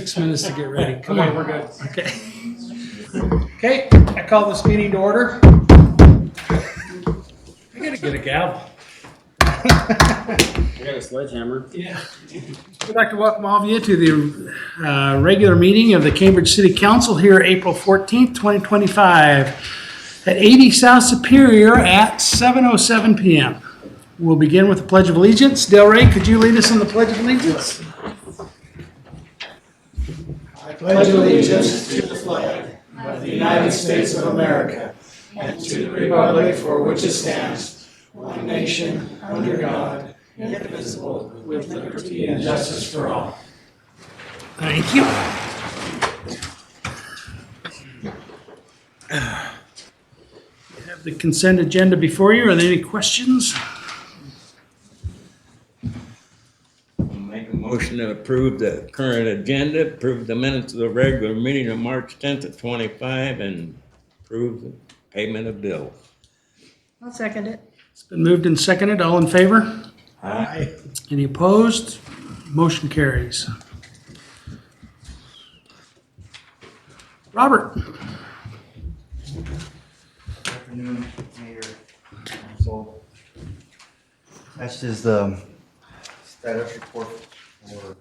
6 minutes to get ready. Come Okay, on. we're good. Okay. Okay, I call this meeting to order. I gotta get a gavel. I got a sledgehammer. Yeah. I'd like to welcome all of you to the regular meeting of the Cambridge City Council here April 14th, 2025 at 80 South Superior at 7:07 p.m. We'll begin with the Pledge of Allegiance. Del Rey, could you lead us in the Pledge of Allegiance? I pledge allegiance to the flag of the United States of America and to the republic for which it stands, one nation, under God, indivisible, with liberty and justice for all. Thank you. You have the consent agenda before you. Are there any questions? Make a motion to approve the current agenda, approve the minutes of the regular meeting of March 10th of 25, and approve the payment of bills. I'll second it. It's been moved and seconded. All in favor? Aye. Any opposed? Motion carries. Robert? Good afternoon, Mayor, Council. Next is the status report for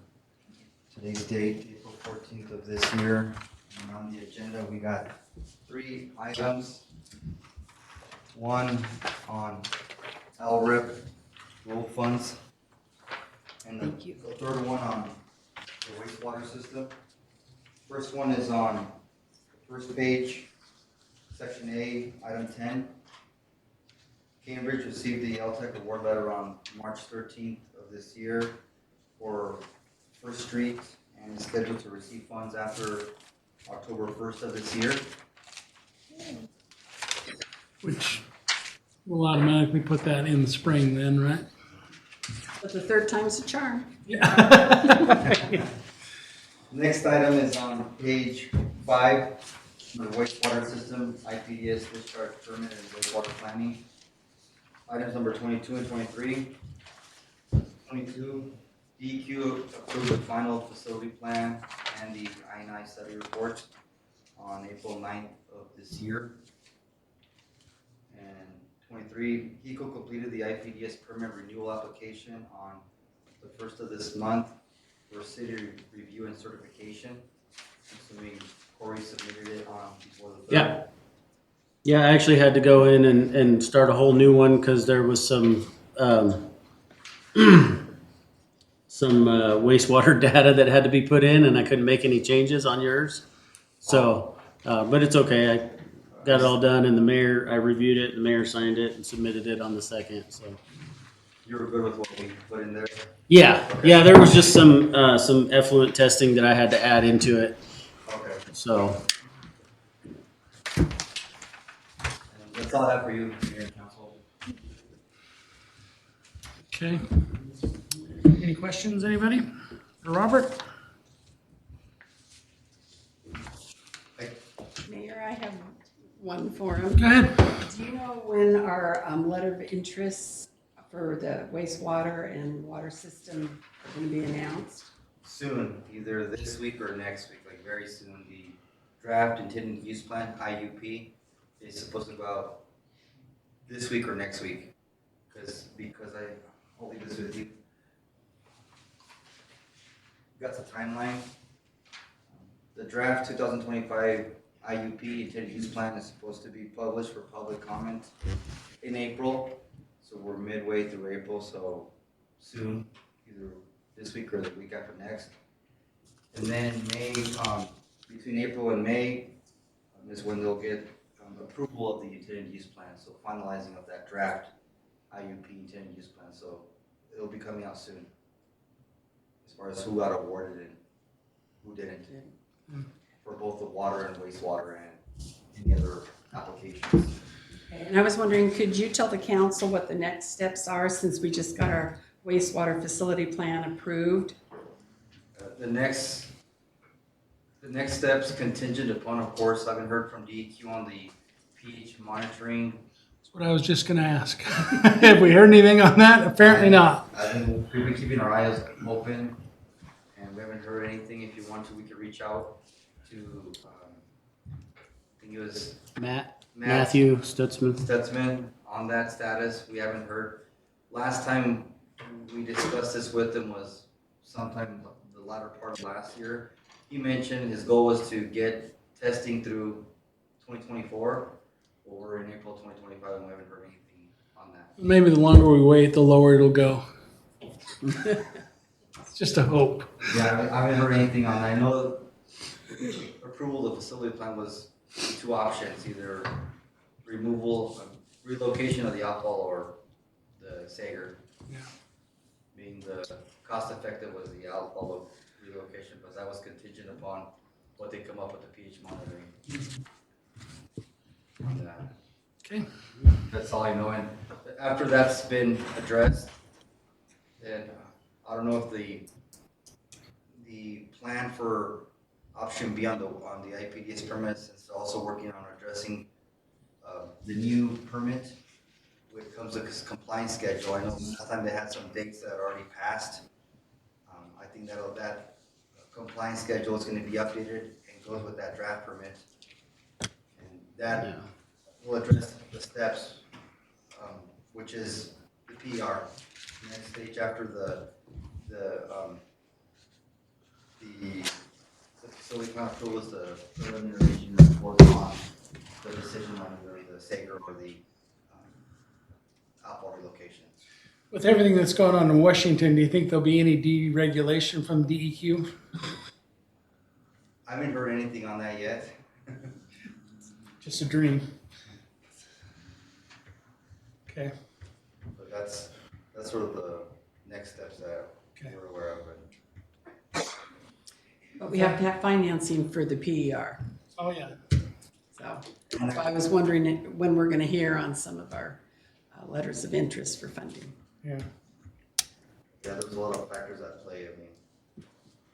today's date, April 14th of this year. And on the agenda, we got 3 items. One on LRIP roll funds, and the third one on the wastewater system. First one is on the first page, Section A, Item 10. Cambridge received the LTEC award letter on March 13th of this year for First Street and is scheduled to receive funds after October 1st of this year. Which will automatically put that in the spring then, right? But the third time's a charm. Next item is on page 5, the wastewater system, IPDS discharge permit and wastewater planning. Items number 22 and 23. 22, DEQ approved the final facility plan and the I&I study report on April 9th of this year. And 23, HECO completed the IPDS permit renewal application on the 1st of this month for city review and certification. Assuming Corey submitted it on before the 3rd. Yeah, I actually had to go in and start a whole new one because there was some wastewater data that had to be put in, and I couldn't make any changes on yours. So, but it's okay. I got it all done, and I reviewed it, the mayor signed it and submitted it on the 2nd. So. You were good with what we put in there? Yeah, there was just some effluent testing that I had to add into it. Okay. So, And that's all I have for you, Mayor and Council. Okay. Any questions, anybody? For Robert? Mayor, I have one for him. Go ahead. Do you know when our letter of interest for the wastewater and water system are going to be announced? Soon, either this week or next week, like very soon. The draft intended use plan, IUP, is supposed to go out this week or next week. Because I'll leave this with you. Got the timeline. The draft 2025 IUP intended use plan is supposed to be published for public comment in April. So we're midway through April, so soon, either this week or the week after next. And then in May, between April and May, is when they'll get approval of the intended use plan. So finalizing of that draft IUP intended use plan. So it'll be coming out soon. As far as who got awarded and who didn't. For both the water and wastewater and any other applications. And I was wondering, could you tell the council what the next steps are since we just got our wastewater facility plan approved? The next steps contingent upon, of course, I haven't heard from DEQ on the pH monitoring. That's what I was just gonna ask. Have we heard anything on that? Apparently not. I think we'll be keeping our eyes open and we haven't heard anything. If you want to, we can reach out to, I think it was Matthew Stutzman. Stutzman on that status. We haven't heard. Last time we discussed this with him was sometime the latter part of last year. He mentioned his goal was to get testing through 2024, but we're in April 2025 and we haven't heard anything on that. Maybe the longer we wait, the lower it'll go. It's just a hope. Yeah, I haven't heard anything on that. I know approval of the facility plan was two options, either relocation of the outfall or the Sager. Yeah. Being the cost effective was the outfall relocation, but that was contingent upon what they come up with the pH monitoring. On that. Okay. That's all I know, and after that's been addressed, then I don't know if the plan for option B on the IPDS permits is also working on addressing the new permit when it comes to this compliance schedule. I know last time they had some dates that already passed. I think that compliance schedule is going to be updated and goes with that draft permit, and that will address the steps, which is the PR. The next stage after the facility plan approval is the preliminary report on the decision on either the Sager or the outfall relocation. With everything that's going on in Washington, do you think there'll be any deregulation from DEQ? I haven't heard anything on that yet. Just a dream. Okay. But that's sort of the next steps that we're aware of. But we have to have financing for the PER. Oh, yeah. So that's why I was wondering when we're going to hear on some of our letters of interest for funding. Yeah. Yeah, there's a lot of factors at play. I mean,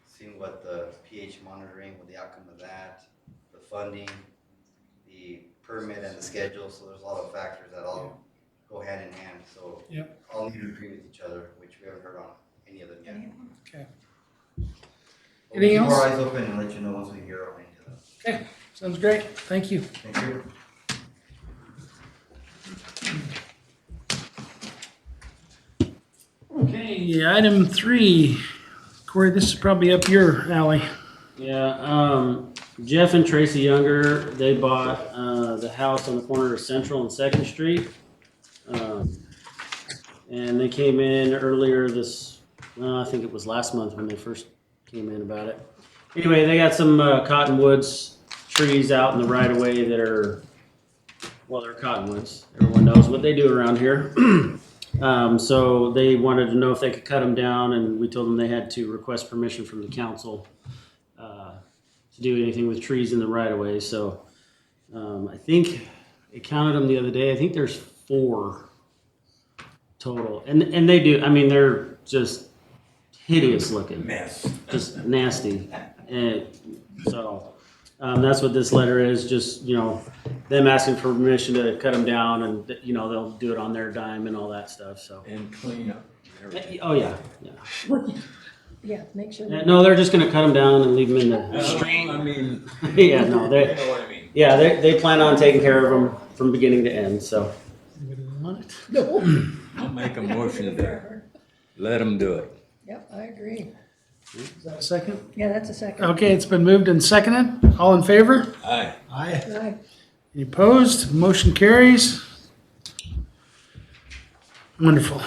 seeing what the pH monitoring, what the outcome of that, the funding, the permit and the schedule. So there's a lot of factors that all go hand in hand. So all need to agree with each other, which we haven't heard on any of them yet. Okay. We'll Anything keep our else? eyes open and let you know once we hear on any of them. Okay. Sounds great. Thank you. Thank you. Okay, item 3. Corey, this is probably up your alley. Yeah, Jeff and Tracy Younger, they bought the house on the corner of Central and Second Street. And they came in earlier I think it was last month when they first came in about it. Anyway, they got some cottonwoods trees out in the right of way that are, well, they're cottonwoods. Everyone knows what they do around here. So they wanted to know if they could cut them down, and we told them they had to request permission from the council to do anything with trees in the right of way. So I think I counted them the other day. I think there's 4 total, and they do. I mean, they're just hideous looking, just nasty, and so. That's what this letter is, just, them asking for permission to cut them down, and, they'll do it on their dime and all that stuff, so. And clean up everything. Oh, yeah. Yeah, make sure. No, they're just gonna cut them down and leave them in the street. I mean, Yeah, no, you they, know what I mean. yeah, they plan on taking care of them from beginning to end, so. Anybody want it? No. I'll make a motion to let them do it. Yep, I agree. Is that a second? Yeah, that's a second. Okay, it's been moved and seconded. All in favor? Aye. Aye. Aye. Any opposed? Motion carries. Wonderful.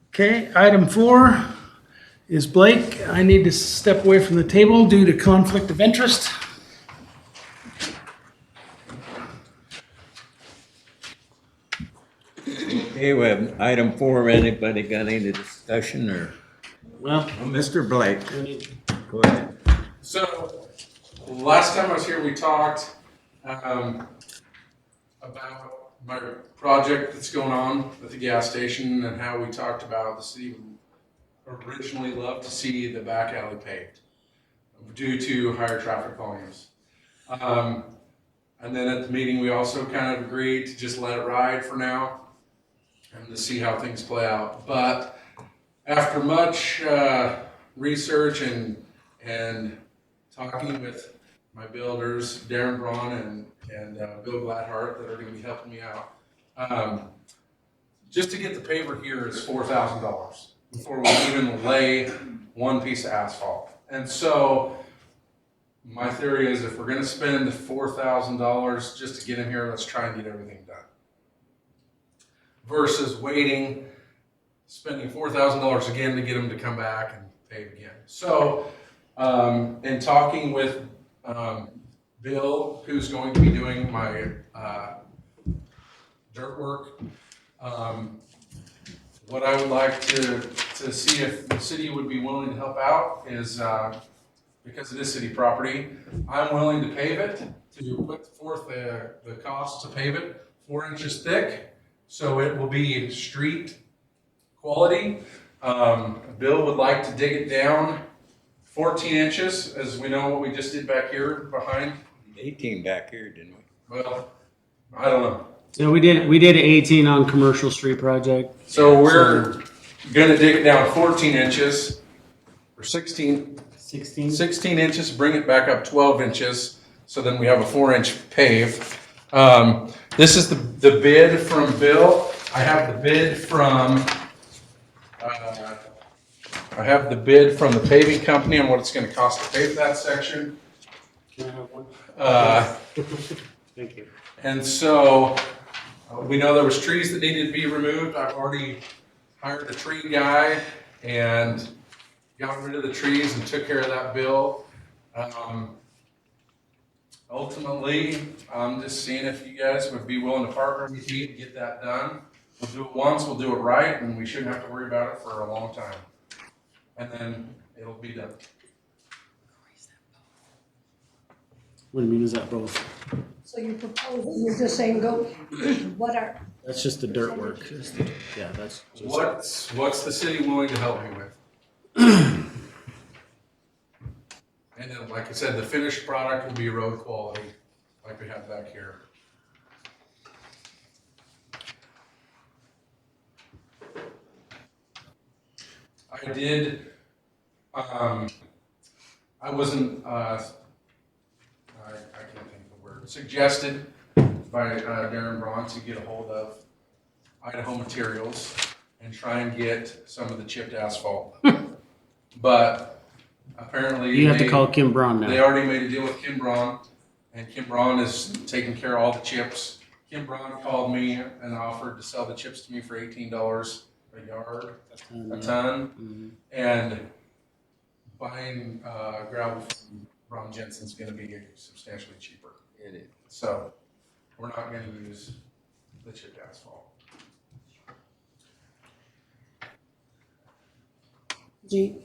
Okay, item 4 is Blake. I need to step away from the table due to conflict of interest. Okay, we have item 4. Anybody got any discussion or? Well, Mr. Blake, we need- go ahead. So, last time I was here, we talked about my project that's going on at the gas station and how we talked about the city would originally love to see the back alley paved due to higher traffic volumes. And then at the meeting, we also kind of agreed to just let it ride for now and to see how things play out. But after much research and talking with my builders, Darren Braun and Bill Gladhart, that are going to be helping me out, just to get the paver here is $4,000 before we even lay one piece of asphalt. And so my theory is if we're going to spend $4,000 just to get him here, let's try and get everything done. Versus waiting, spending $4,000 again to get him to come back and pave again. So, in talking with Bill, who's going to be doing my dirt work, what I would like to see if the city would be willing to help out is, because it is city property, I'm willing to pave it, to put forth the cost to pave it 4 inches thick, so it will be street quality. Bill would like to dig it down 14 inches, as we know what we just did back here behind. 18 back here, didn't we? Well, I don't know. So we did 18 on commercial street project. So we're gonna dig it down 14 inches, or 16 inches, bring it back up 12 inches, so then we have a 4-inch pave. This is the bid from Bill. I have the bid from the paving company on what it's gonna cost to pave that section. Can I have one? Thank you. And so, we know there was trees that needed to be removed. I've already hired a tree guy and got rid of the trees and took care of that bill. Ultimately, I'm just seeing if you guys would be willing to partner with me to get that done. We'll do it once, we'll do it right, and we shouldn't have to worry about it for a long time. And then it'll be done. What do you mean, is that both? So you're proposing, you're just saying go, what are, That's just the dirt work. Yeah, that's just. What's the city willing to help me with? And then, like I said, the finished product will be road quality, like we have back here. I did, I wasn't, I can't think of the word, suggested by Darren Braun to get a hold of Idaho Materials and try and get some of the chipped asphalt. But apparently You have to call Kim Braun they now. already made a deal with Kim Braun, and Kim Braun is taking care of all the chips. Kim Braun called me and offered to sell the chips to me for $18 a yard, a ton, Mhm. and buying gravel from Ron Jensen's going to be substantially cheaper. It is. So we're not going to use the chipped asphalt. Gee,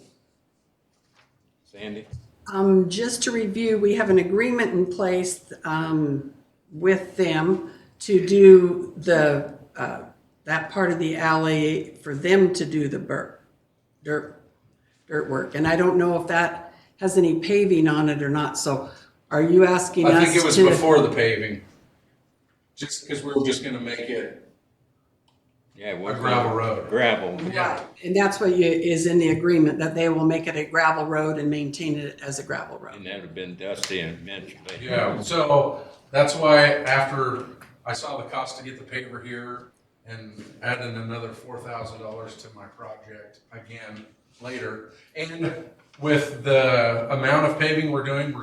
Sandy? just to review, we have an agreement in place with them to do the that part of the alley for them to do the dirt work. And I don't know if that has any paving on it or not. So are you asking us to? I think it was before the paving, just because we were just going to make it Yeah, a gravel road. Gravel. Right, and that's what is in the agreement, that they will make it a gravel road and maintain it as a gravel road. And that would have been dusty eventually. Yeah, so that's why after I saw the cost to get the paver here and adding another $4,000 to my project again later, and with the amount of paving we're doing,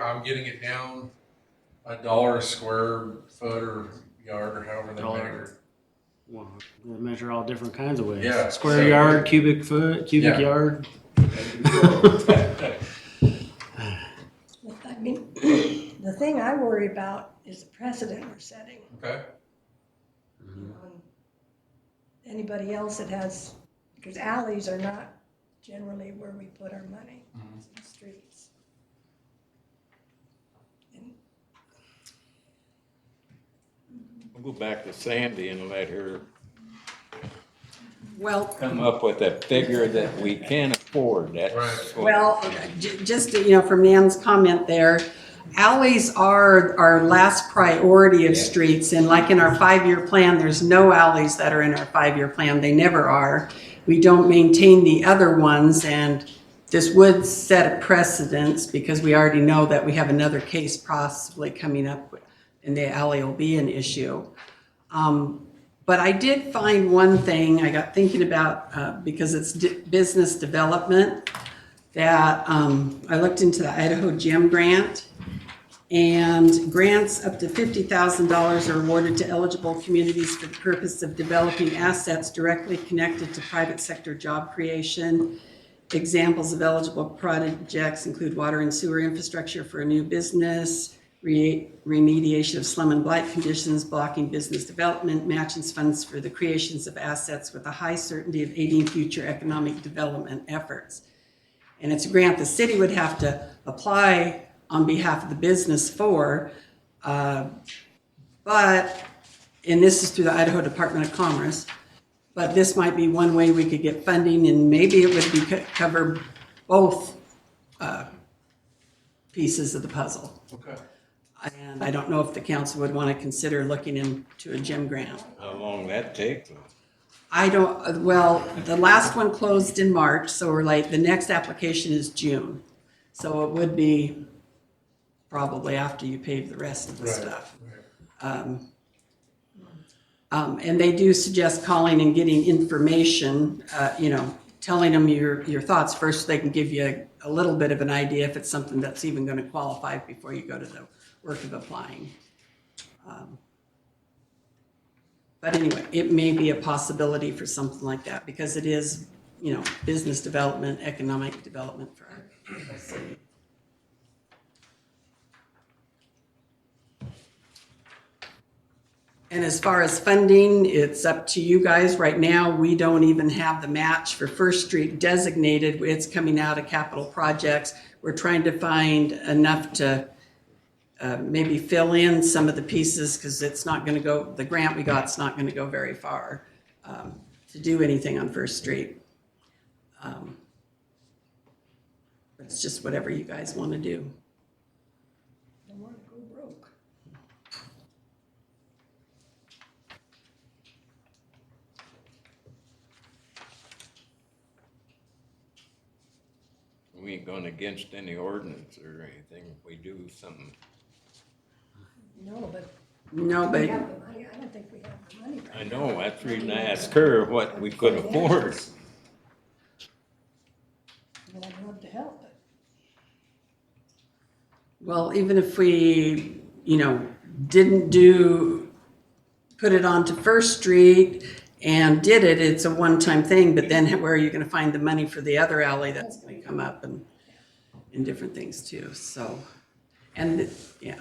I'm getting it down $1 a square foot or yard or however they measure. Well, they measure all different kinds of ways. Yeah, Square so- yard, cubic foot, cubic Yeah. yard. I mean, the thing I worry about is the precedent we're setting. Okay. on Anybody else that has, because alleys are not generally where we put our money, it's in the streets. And We'll go back to Sandy and let her Well, come up with a figure that we can afford. That's Right. what- well, just, from Nan's comment there, Alleys are our last priority of streets, and like in our 5-year plan, there's no alleys that are in our 5-year plan. They never are. We don't maintain the other ones, and this would set a precedence because we already know that we have another case possibly coming up, and the alley will be an issue. But I did find one thing I got thinking about, because it's business development, that I looked into the Idaho Gym Grant, and grants up to $50,000 are awarded to eligible communities for the purpose of developing assets directly connected to private sector job creation. Examples of eligible projects include water and sewer infrastructure for a new business, remediation of slum and blight conditions, blocking business development, matching funds for the creations of assets with a high certainty of aiding future economic development efforts. And it's a grant the city would have to apply on behalf of the business for, and this is through the Idaho Department of Commerce, but this might be one way we could get funding, and maybe it would be cover both pieces of the puzzle. Okay. And I don't know if the council would want to consider looking into a gym grant. How long that take? I don't, well, the last one closed in March, so we're like, the next application is June. So it would be probably after you pave the rest of the Right, stuff. right. And they do suggest calling and getting information, telling them your thoughts first, so they can give you a little bit of an idea if it's something that's even going to qualify before you go to the work of applying. But anyway, it may be a possibility for something like that because it is, business development, economic development for our city. And as far as funding, it's up to you guys. Right now, we don't even have the match for First Street designated. It's coming out of capital projects. We're trying to find enough to maybe fill in some of the pieces because it's not going to go, the grant we got's not going to go very far to do anything on First Street. But it's just whatever you guys want to do. Don't want to go broke. We ain't going against any ordinance or anything. We do something. No, but No, we but have the money. I don't think we have the money right I now. know, that's the reason I asked her what we could afford. And I'd love to help, but well, even if we, didn't put it onto First Street and did it, it's a one-time thing, but then where are you gonna find the money for the other alley that's gonna come up and different things too, so, and, yeah.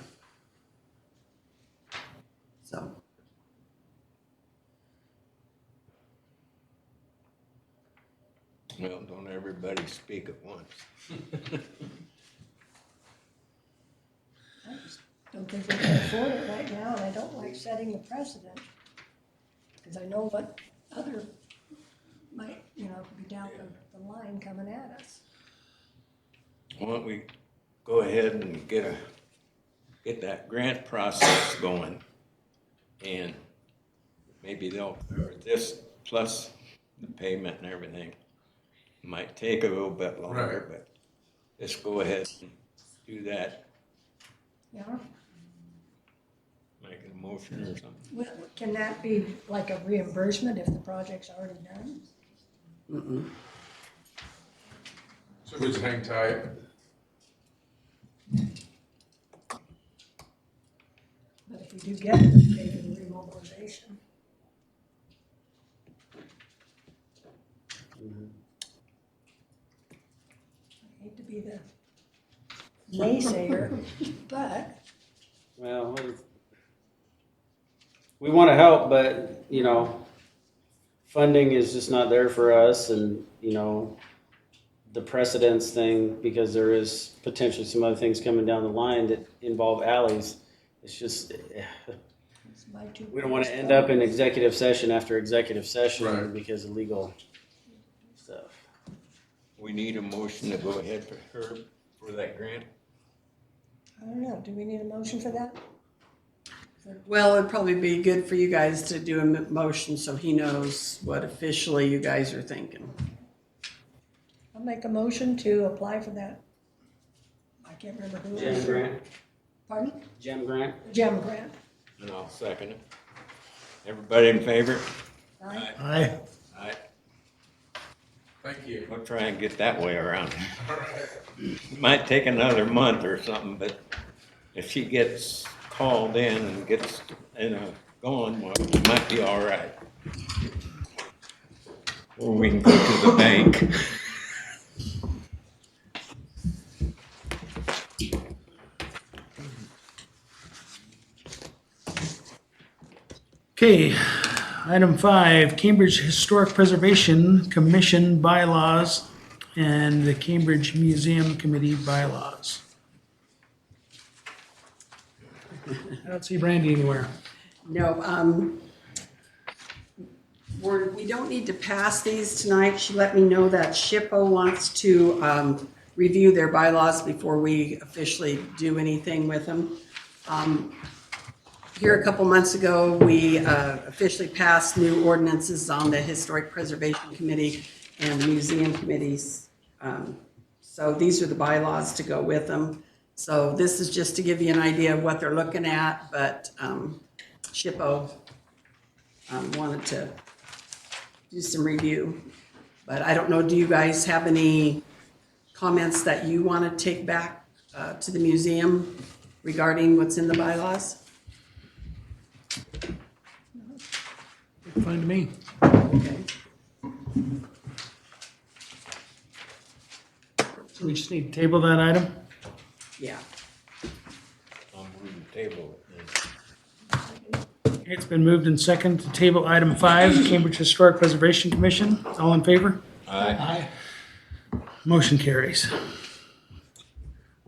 So, Well, don't everybody speak at once. I just don't think we can afford it right now, and I don't like setting the precedent. Because I know what other might, be down the line coming at us. Why don't we go ahead and get that grant process going? And maybe they'll, or this plus the payment and everything. Might take a little bit longer, Right. but let's go ahead and do that. Yeah, Make a motion or something. well, can that be like a reimbursement if the project's already done? So we just hang tight. But if we do get it, we pay for the remobilization. I hate to be the naysayer, but Well, we want to help, but, funding is just not there for us and, the precedence thing, because there is potentially some other things coming down the line that involve alleys. It's just, it's my two. we don't want to end up in executive session after executive session Right. because of legal stuff. We need a motion to go ahead for her for that grant. I don't know, do we need a motion for that? Well, it'd probably be good for you guys to do a motion so he knows what officially you guys are thinking. I'll make a motion to apply for that. I can't remember who it Gem is. grant, Pardon? gem grant. GEM grant. And I'll second it. Everybody in favor? Aye. Aye. Aye. Thank you. We'll try and get that way around. It might take another month or something, but if she gets called in and gets, going, well, it might be all right. Or we can go to the bank. Okay, item 5, Cambridge Historic Preservation Commission bylaws and the Cambridge Museum Committee bylaws. I don't see Brandy anywhere. No, we don't need to pass these tonight. She let me know that SHPO wants to review their bylaws before we officially do anything with them. Here a couple months ago, we officially passed new ordinances on the Historic Preservation Committee and the Museum Committees. So these are the bylaws to go with them. So this is just to give you an idea of what they're looking at, but SHPO wanted to do some review. But I don't know, do you guys have any comments that you want to take back to the museum regarding what's in the bylaws? Fine to me. Okay. So we just need to table that item? Yeah. I'm moving the table. It's been moved and second to table item 5, Cambridge Historic Preservation Commission. All in favor? Aye. Motion carries.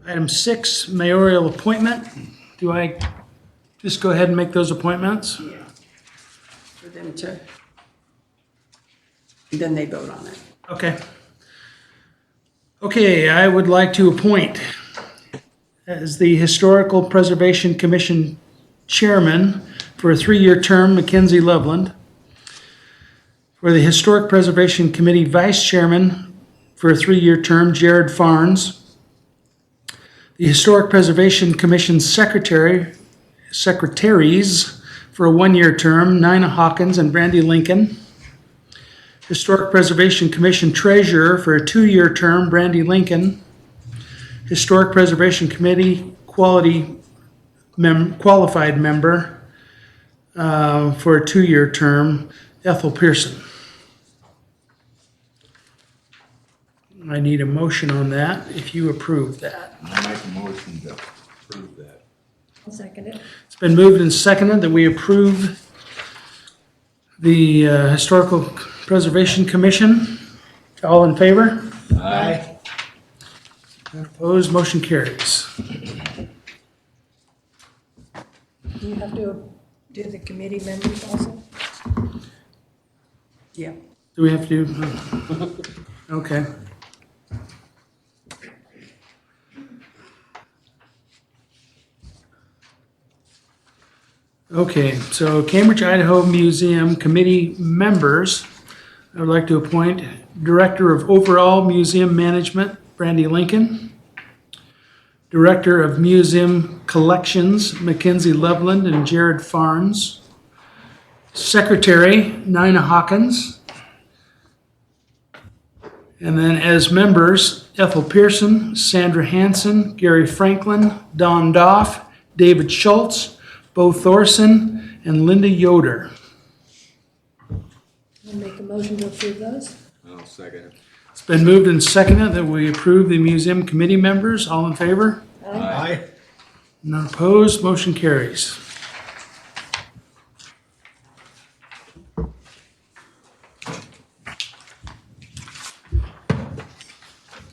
Item 6, mayoral appointment. Do I just go ahead and make those appointments? Yeah. For them to, then they vote on it. Okay. Okay, I would like to appoint as the Historical Preservation Commission Chairman for a 3-year term, Mackenzie Loveland. For the Historic Preservation Committee Vice Chairman for a 3-year term, Jared Farnes. The Historic Preservation Commission Secretaries for a 1-year term, Nina Hawkins and Brandy Lincoln. Historic Preservation Commission Treasurer for a 2-year term, Brandy Lincoln. Historic Preservation Committee Qualified Member for a 2-year term, Ethel Pearson. I need a motion on that, if you approve that. I make a motion to approve that. I'll second it. It's been moved and seconded that we approve the Historical Preservation Commission. All in favor? Aye. Opposed, motion carries. Do you have to do the committee members also? Yeah. Do we have to do? Okay. Okay, so Cambridge, Idaho Museum Committee members, I would like to appoint Director of Overall Museum Management, Brandy Lincoln. Director of Museum Collections, Mackenzie Loveland and Jared Farnes. Secretary, Nina Hawkins. And then as members, Ethel Pearson, Sandra Hansen, Gary Franklin, Don Doff, David Schultz, Bo Thorson, and Linda Yoder. I'll make a motion to approve those. I'll second it. It's been moved and seconded that we approve the museum committee members. All in favor? Aye. None opposed, motion carries.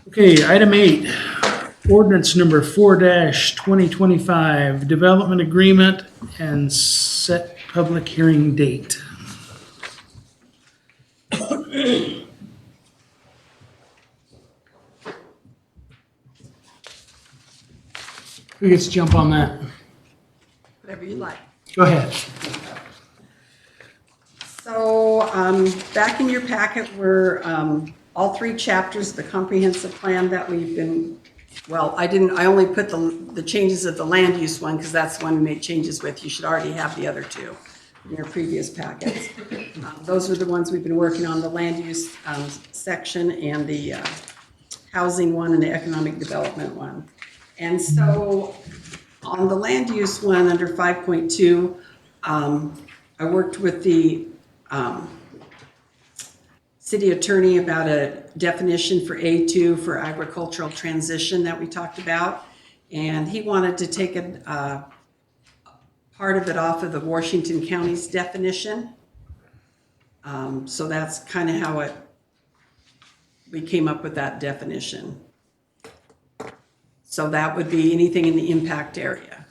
Okay, item 8, ordinance number 4-2025, development agreement and set public hearing date. Who gets to jump on that? Whatever you like. Go ahead. So, back in your packet were, all three chapters of the comprehensive plan that we've been, well, I only put the changes of the land use one, because that's the one we made changes with. You should already have the other two in your previous packets. Those are the ones we've been working on, the land use, section, and the, housing one and the economic development one. And so, on the land use one, under 5.2, I worked with the city attorney about a definition for A2 for agricultural transition that we talked about. And he wanted to take a part of it off of the Washington County's definition. So that's kind of how we came up with that definition. So that would be anything in the impact area.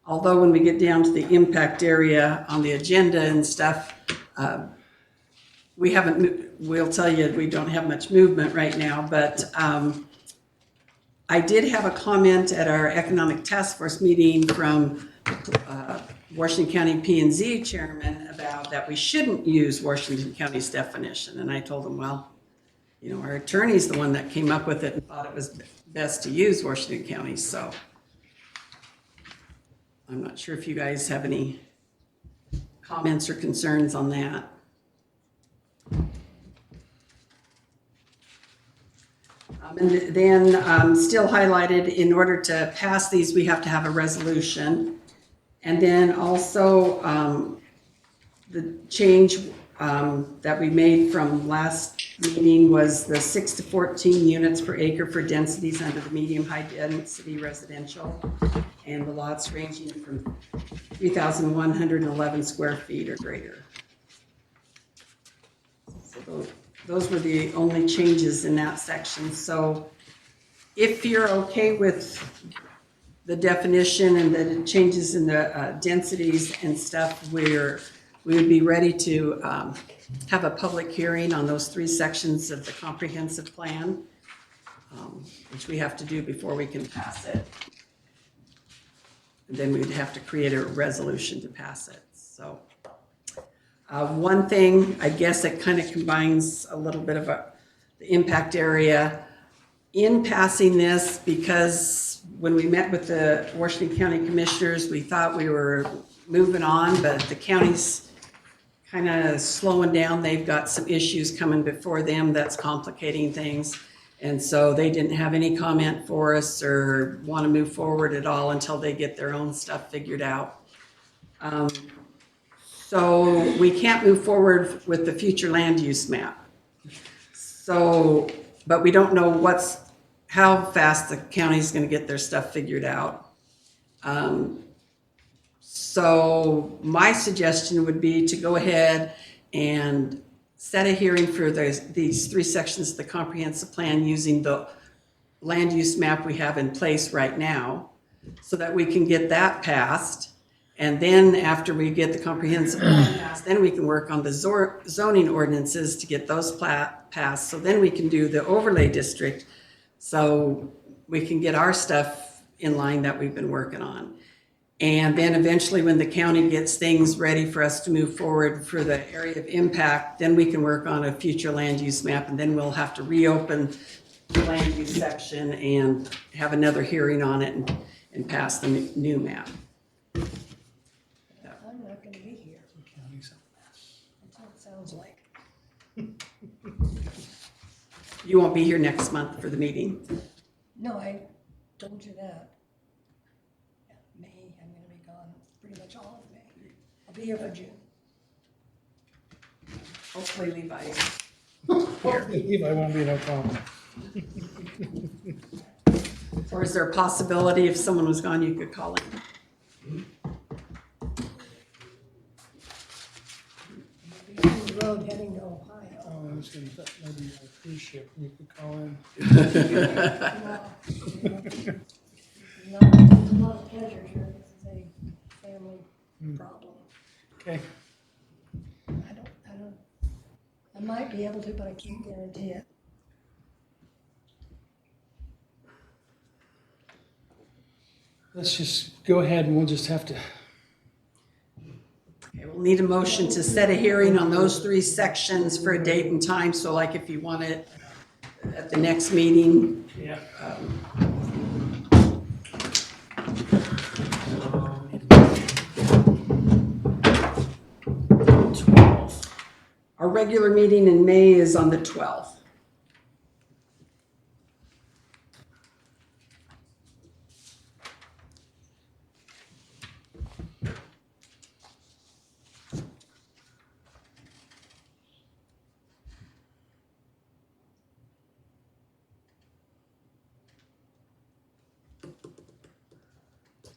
Although when we get down to the impact area on the agenda and stuff, we'll tell you we don't have much movement right now, but I did have a comment at our economic task force meeting from Washington County P&Z chairman about that we shouldn't use Washington County's definition. And I told him, well, you know, our attorney's the one that came up with it and thought it was best to use Washington County, so I'm not sure if you guys have any comments or concerns on that. And then still highlighted, in order to pass these, we have to have a resolution. And then also the change that we made from last meeting was the 6 to 14 units per acre for densities under the medium high density residential, and the lots ranging from 3,111 square feet or greater. So those were the only changes in that section. So if you're okay with the definition and the changes in the densities and stuff, we would be ready to have a public hearing on those three sections of the comprehensive plan, which we have to do before we can pass it. And then we'd have to create a resolution to pass it. So one thing, I guess it kind of combines a little bit of the impact area in passing this, because when we met with the Washington County Commissioners, we thought we were moving on, but the county's kind of slowing down. They've got some issues coming before them that's complicating things. And so they didn't have any comment for us or want to move forward at all until they get their own stuff figured out. So we can't move forward with the future land use map. So, but we don't know how fast the county's going to get their stuff figured out. So my suggestion would be to go ahead and set a hearing for these three sections of the comprehensive plan using the land use map we have in place right now, so that we can get that passed. And then after we get the comprehensive plan passed, then we can work on the zoning ordinances to get those passed. So then we can do the overlay district, so we can get our stuff in line that we've been working on. And then eventually, when the county gets things ready for us to move forward for the area of impact, then we can work on a future land use map, and then we'll have to reopen the land use section and have another hearing on it and pass the new map. I'm not gonna be here. That's what it sounds like. You won't be here next month for the meeting. No, I told you that. Yeah, May, I'm gonna be gone pretty much all of May. I'll be here for June. Hopefully Levi. Levi won't be no problem. Or is there a possibility if someone was gone, you could call in? I'll be on the road heading to Ohio. Oh, I was gonna say, maybe a cruise ship, you could call in. Not a lot of pleasure here. This is a family problem. Okay. I might be able to, but I can't guarantee it. let's just go ahead and we'll just have to, Okay, we'll need a motion to set a hearing on those 3 sections for a date and time, so like if you want it at the next meeting. yeah. Our regular meeting in May is on the 12th.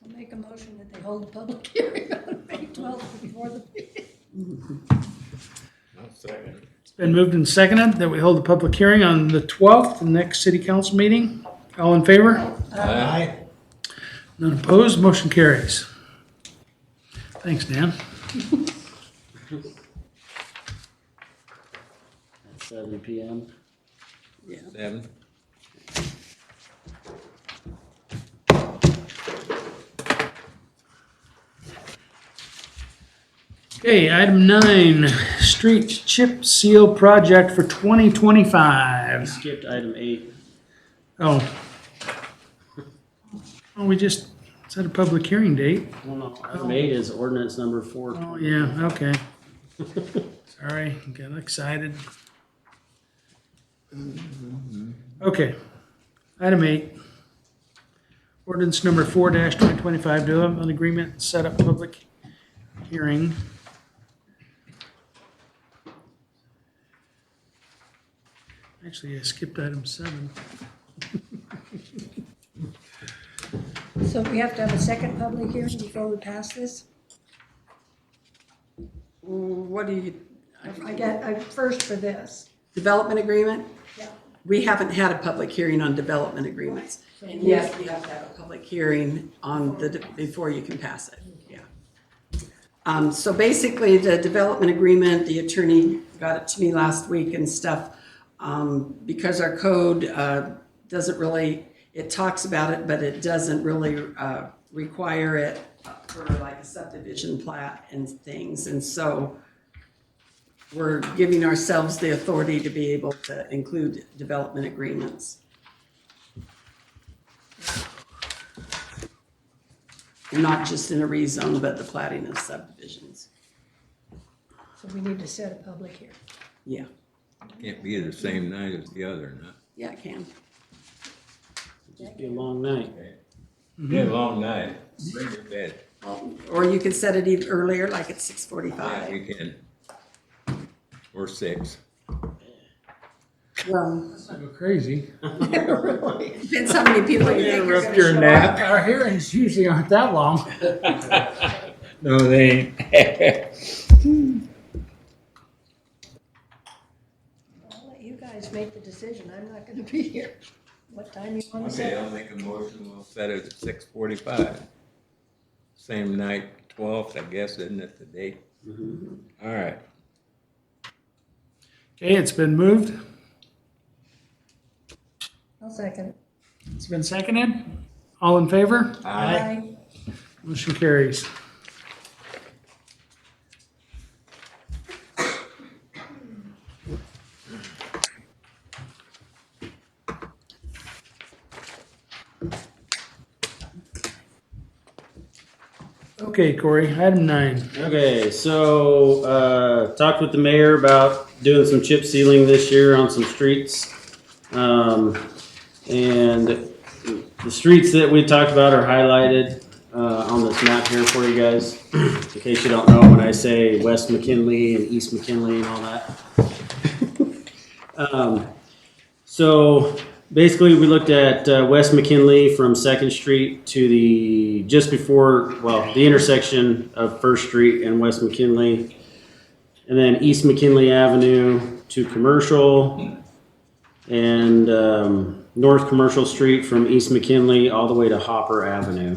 I'll make a motion that they hold a public hearing on May 12th before the meeting. I'll second. It's been moved and seconded that we hold a public hearing on the 12th, the next city council meeting. All in favor? Aye. None opposed, motion carries. Thanks, Dan. At 7 PM. Yeah. 7. Okay, item 9, street chip seal project for 2025. Skipped item 8. Oh. Oh, we just set a public hearing date. Well, no, item 8 is ordinance number 4. Oh, yeah, okay. Sorry, got excited. Okay, item 8. Ordinance number 4-2025, development agreement, set up public hearing. Actually, I skipped item 7. So we have to have a second public hearing before we pass this? What do you, I first for this. development agreement? Yeah. We haven't had a public hearing on development agreements. So And yes, we have to have a public hearing on before you can pass it, yeah. So basically, the development agreement, the attorney got it to me last week and stuff. Because our code doesn't really, it talks about it, but it doesn't really require it for like a subdivision plat and things. And so we're giving ourselves the authority to be able to include development agreements. Not just in a rezone, but the platting of subdivisions. So we need to set a public hearing. Yeah, Can't be the same night as the other, no? yeah, it can. Just be a long night. Be a long night. Bring your bed. Or you could set it even earlier, like at Yeah, 6:45. we can. Or 6. Well, Let's not go crazy. depends how many people you think are Interrupt gonna your show nap. up. Our hearings usually aren't that long. No, they ain't. I'll let you guys make the decision. I'm not gonna be here. What time you want to Okay, set? I'll make a motion, we'll set it at 6:45. Same night, 12th, I guess, isn't it, the date? All right. Okay, it's been moved. I'll second it. It's been seconded. All in favor? Aye. Motion carries. Okay, Corey, item 9. Okay, so talked with the mayor about doing some chip sealing this year on some streets. And the streets that we talked about are highlighted on this map here for you guys. In case you don't know, when I say West McKinley and East McKinley and all that. So basically, we looked at West McKinley from 2nd Street to the, just before, well, the intersection of 1st Street and West McKinley. And then East McKinley Avenue to Commercial. And North Commercial Street from East McKinley all the way to Hopper Avenue.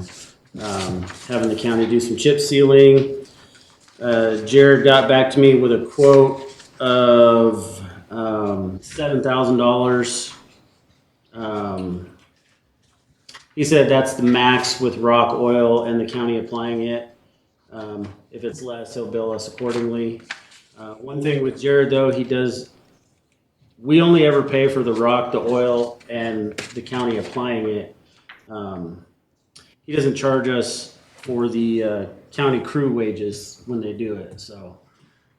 Having the county do some chip sealing. Jared got back to me with a quote of $7,000 he said that's the max with rock, oil, and the county applying it. If it's less, he'll bill us accordingly. One thing with Jared though, we only ever pay for the rock, the oil, and the county applying it. He doesn't charge us for the county crew wages when they do it, so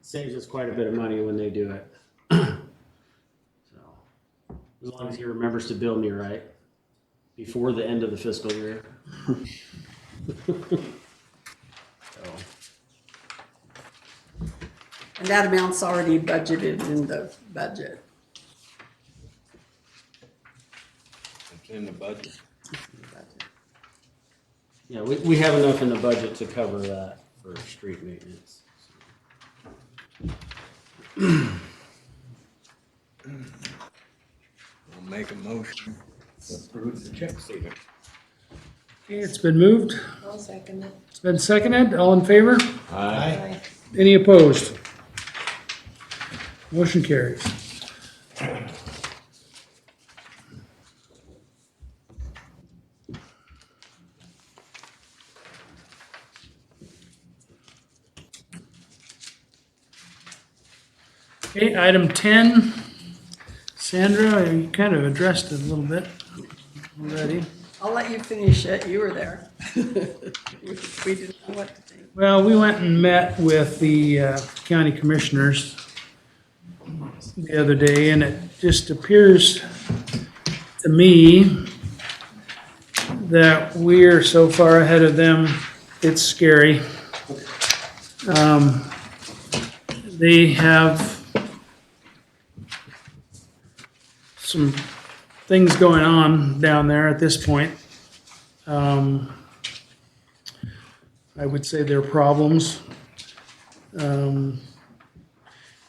it saves us quite a bit of money when they do it. So as long as he remembers to bill me right before the end of the fiscal year. So. And that amount's already budgeted in the budget. It's in the budget. Yeah, we have enough in the budget to cover that for street maintenance. We'll make a motion to approve the check statement. Okay, it's been moved. I'll second it. It's been seconded. All in favor? Aye. Any opposed? Motion carries. Okay, item 10. Sandra, you kind of addressed it a little bit already. I'll let you finish it, you were there. We didn't know what to think. Well, we went and met with the county commissioners the other day, and it just appears to me that we're so far ahead of them, it's scary. They have some things going on down there at this point. I would say they're problems.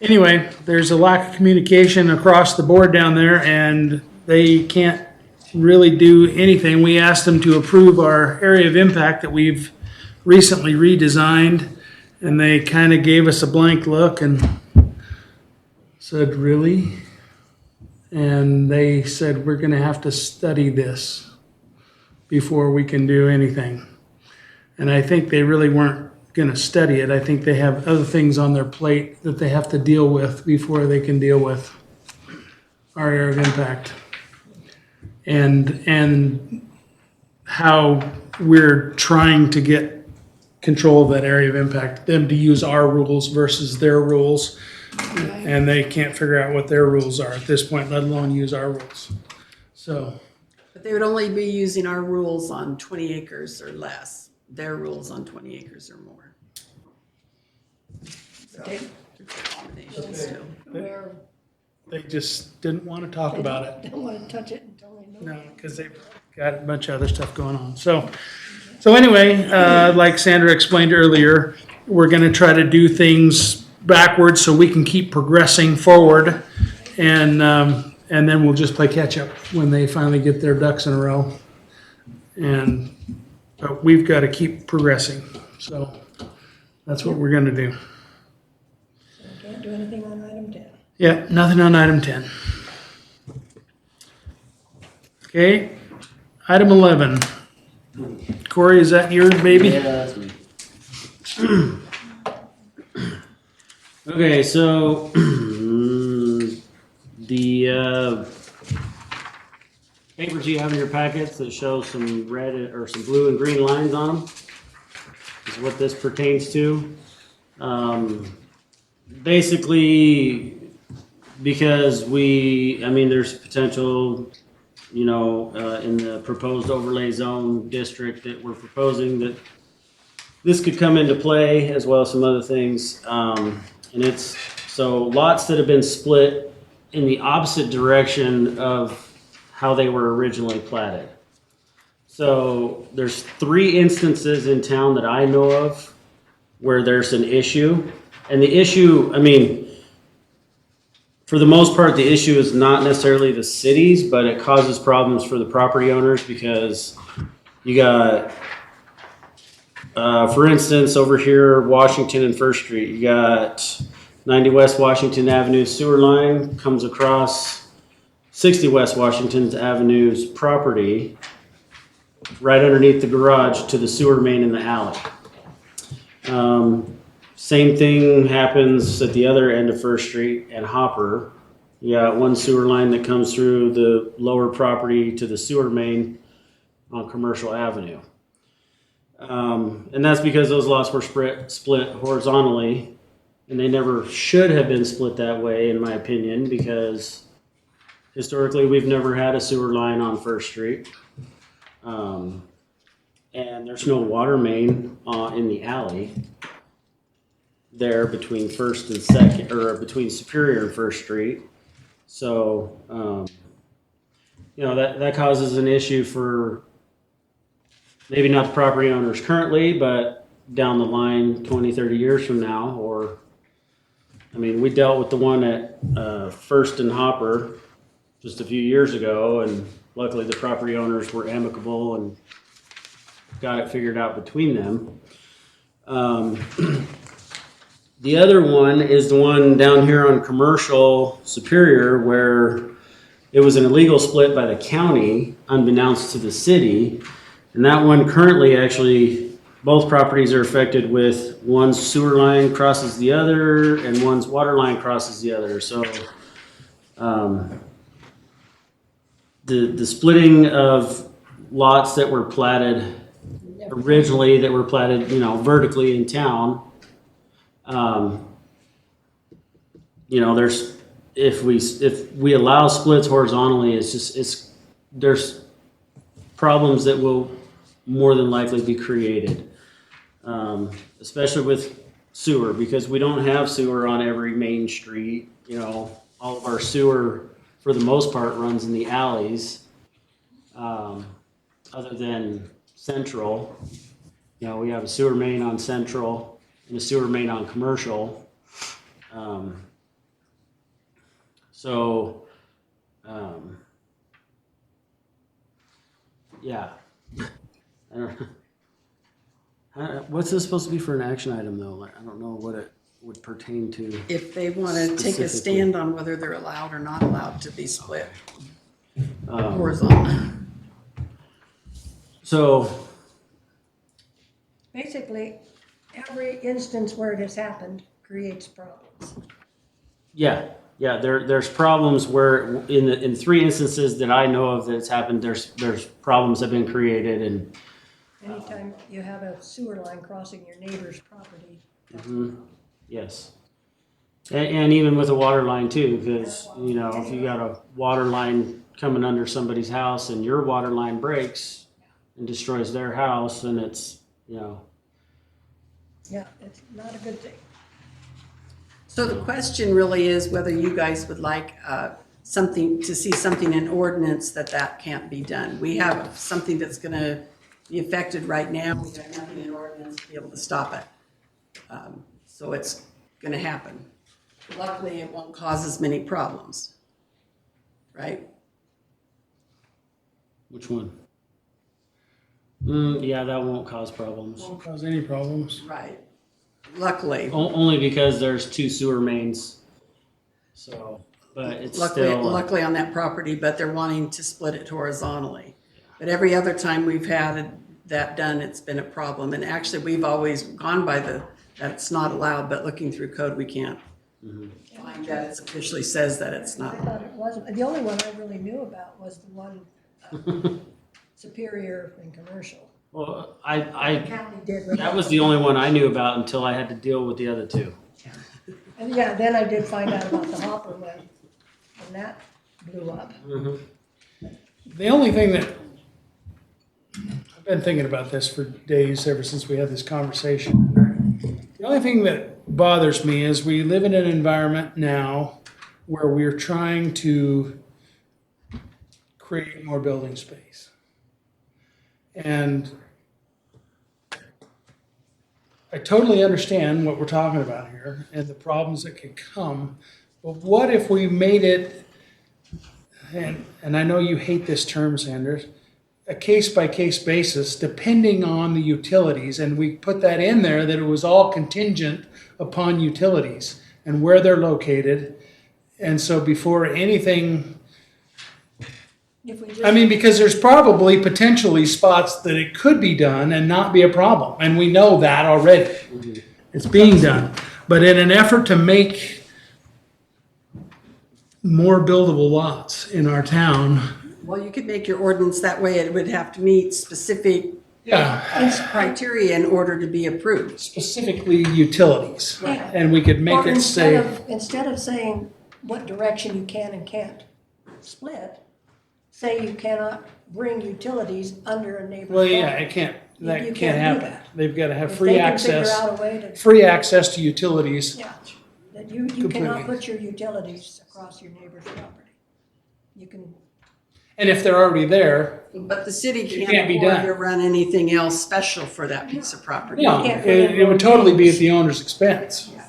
Anyway, there's a lack of communication across the board down there, and they can't really do anything. We asked them to approve our area of impact that we've recently redesigned, and they kind of gave us a blank look and said, really? And they said, we're gonna have to study this before we can do anything. And I think they really weren't gonna study it. I think they have other things on their plate that they have to deal with before they can deal with our area of impact. And how we're trying to get control of that area of impact, them to use our rules versus their rules. And they can't figure out what their rules are at this point, let alone use our rules. So, But they would only be using our rules on 20 acres or less, their rules on 20 acres or more. So, They- it's a combination still. Where they just didn't want to talk about it. don't want to touch it until they know. No, because they've got a bunch of other stuff going on. So anyway, like Sandra explained earlier, we're gonna try to do things backwards so we can keep progressing forward. And then we'll just play catch up when they finally get their ducks in a row. But we've got to keep progressing. So that's what we're gonna do. So can't do anything on item 10. Yeah, nothing on item 10. Okay, item 11. Corey, is that yours, baby? Yeah, that's me. Okay, so the papers you have in your packets that show some red or some blue and green lines on them is what this pertains to. Basically, because there's potential, in the proposed overlay zone district that we're proposing that this could come into play as well as some other things. And it's so lots that have been split in the opposite direction of how they were originally platted. So there's 3 instances in town that I know of where there's an issue. And the issue, for the most part, the issue is not necessarily the cities, but it causes problems for the property owners because you got, for instance, over here, Washington and First Street, you got 90 West Washington Avenue sewer line comes across 60 West Washington Avenue's property. right underneath the garage to the sewer main in the alley. Same thing happens at the other end of First Street and Hopper. You got one sewer line that comes through the lower property to the sewer main on Commercial Avenue. And that's because those lots were split horizontally, and they never should have been split that way, in my opinion, because historically we've never had a sewer line on First Street. And there's no water main in the alley there between First and Second, or between Superior and First Street. So, that causes an issue for maybe not the property owners currently, but down the line 20, 30 years from now. Or, we dealt with the one at First and Hopper just a few years ago, and luckily the property owners were amicable and got it figured out between them. The other one is the one down here on Commercial Superior, where it was an illegal split by the county, unbeknownst to the city. And that one currently, actually, both properties are affected with one's sewer line crosses the other and one's water line crosses the other. So the splitting of lots that were platted originally, that were platted, vertically in town, there's, if we allow splits horizontally, there's problems that will more than likely be created, especially with sewer, because we don't have sewer on every main street. All of our sewer, for the most part, runs in the alleys, other than Central. We have a sewer main on Central and a sewer main on Commercial. Yeah. I don't, what's this supposed to be for an action item, though? I don't know what it would pertain to. If they want to take a stand on whether they're allowed or not allowed to be split horizontally. So, Basically, every instance where it has happened creates problems. yeah, there's problems where in 3 instances that I know of that it's happened, there's problems have been created, and Anytime you have a sewer line crossing your neighbor's property, yes. And even with a water line too, because, if you got a water line coming under somebody's house and your water line breaks and destroys their house, and it's, yeah, it's not a good thing. So the question really is whether you guys would like see something in ordinance that can't be done. We have something that's going to be affected right now. We have nothing in ordinance to be able to stop it. So it's going to happen. Luckily, it won't cause as many problems, right? which one? Yeah, that won't cause problems. Won't cause any problems. Right. Luckily. Only because there's 2 sewer mains. So, but it's still. Luckily on that property, but they're wanting to split it horizontally. But every other time we've had that done, it's been a problem. And actually, we've always gone by that it's not allowed, but looking through code, we can't find that it officially says that it's I not. thought it wasn't, the only one I really knew about was the one Superior and Commercial. Well, County did. that was the only one I knew about until I had to deal with the other 2. And yeah, then I did find out about the Hopper one, and that blew up. The only thing that, I've been thinking about this for days, ever since we had this conversation. The only thing that bothers me is we live in an environment now where we're trying to create more building space. And I totally understand what we're talking about here and the problems that could come. But what if we made it, and I know you hate this term, Sanders, a case-by-case basis, depending on the utilities, and we put that in there, that it was all contingent upon utilities and where they're located. And so before anything If we just. I mean, because there's probably potentially spots that it could be done and not be a problem, and we know that already. It's being done. But in an effort to make more buildable lots in our town, Well, you could make your ordinance that way. It would have to meet specific criteria in order to be approved. specifically utilities. Yeah. And we could make Or it say, instead of saying what direction you can and can't split, say you cannot bring utilities under a neighbor's. well, yeah, property. it can't, You that can't can't do happen. that. They've got to have If free they can figure access, out a way to, free access to utilities. yeah, that you Completely. cannot put your utilities across your neighbor's property. You can, And if they're already there, But the city It can't can't be afford done. to run anything else special for that piece of property. no, can't put in it would road totally be at gates. the owner's expense. Yeah.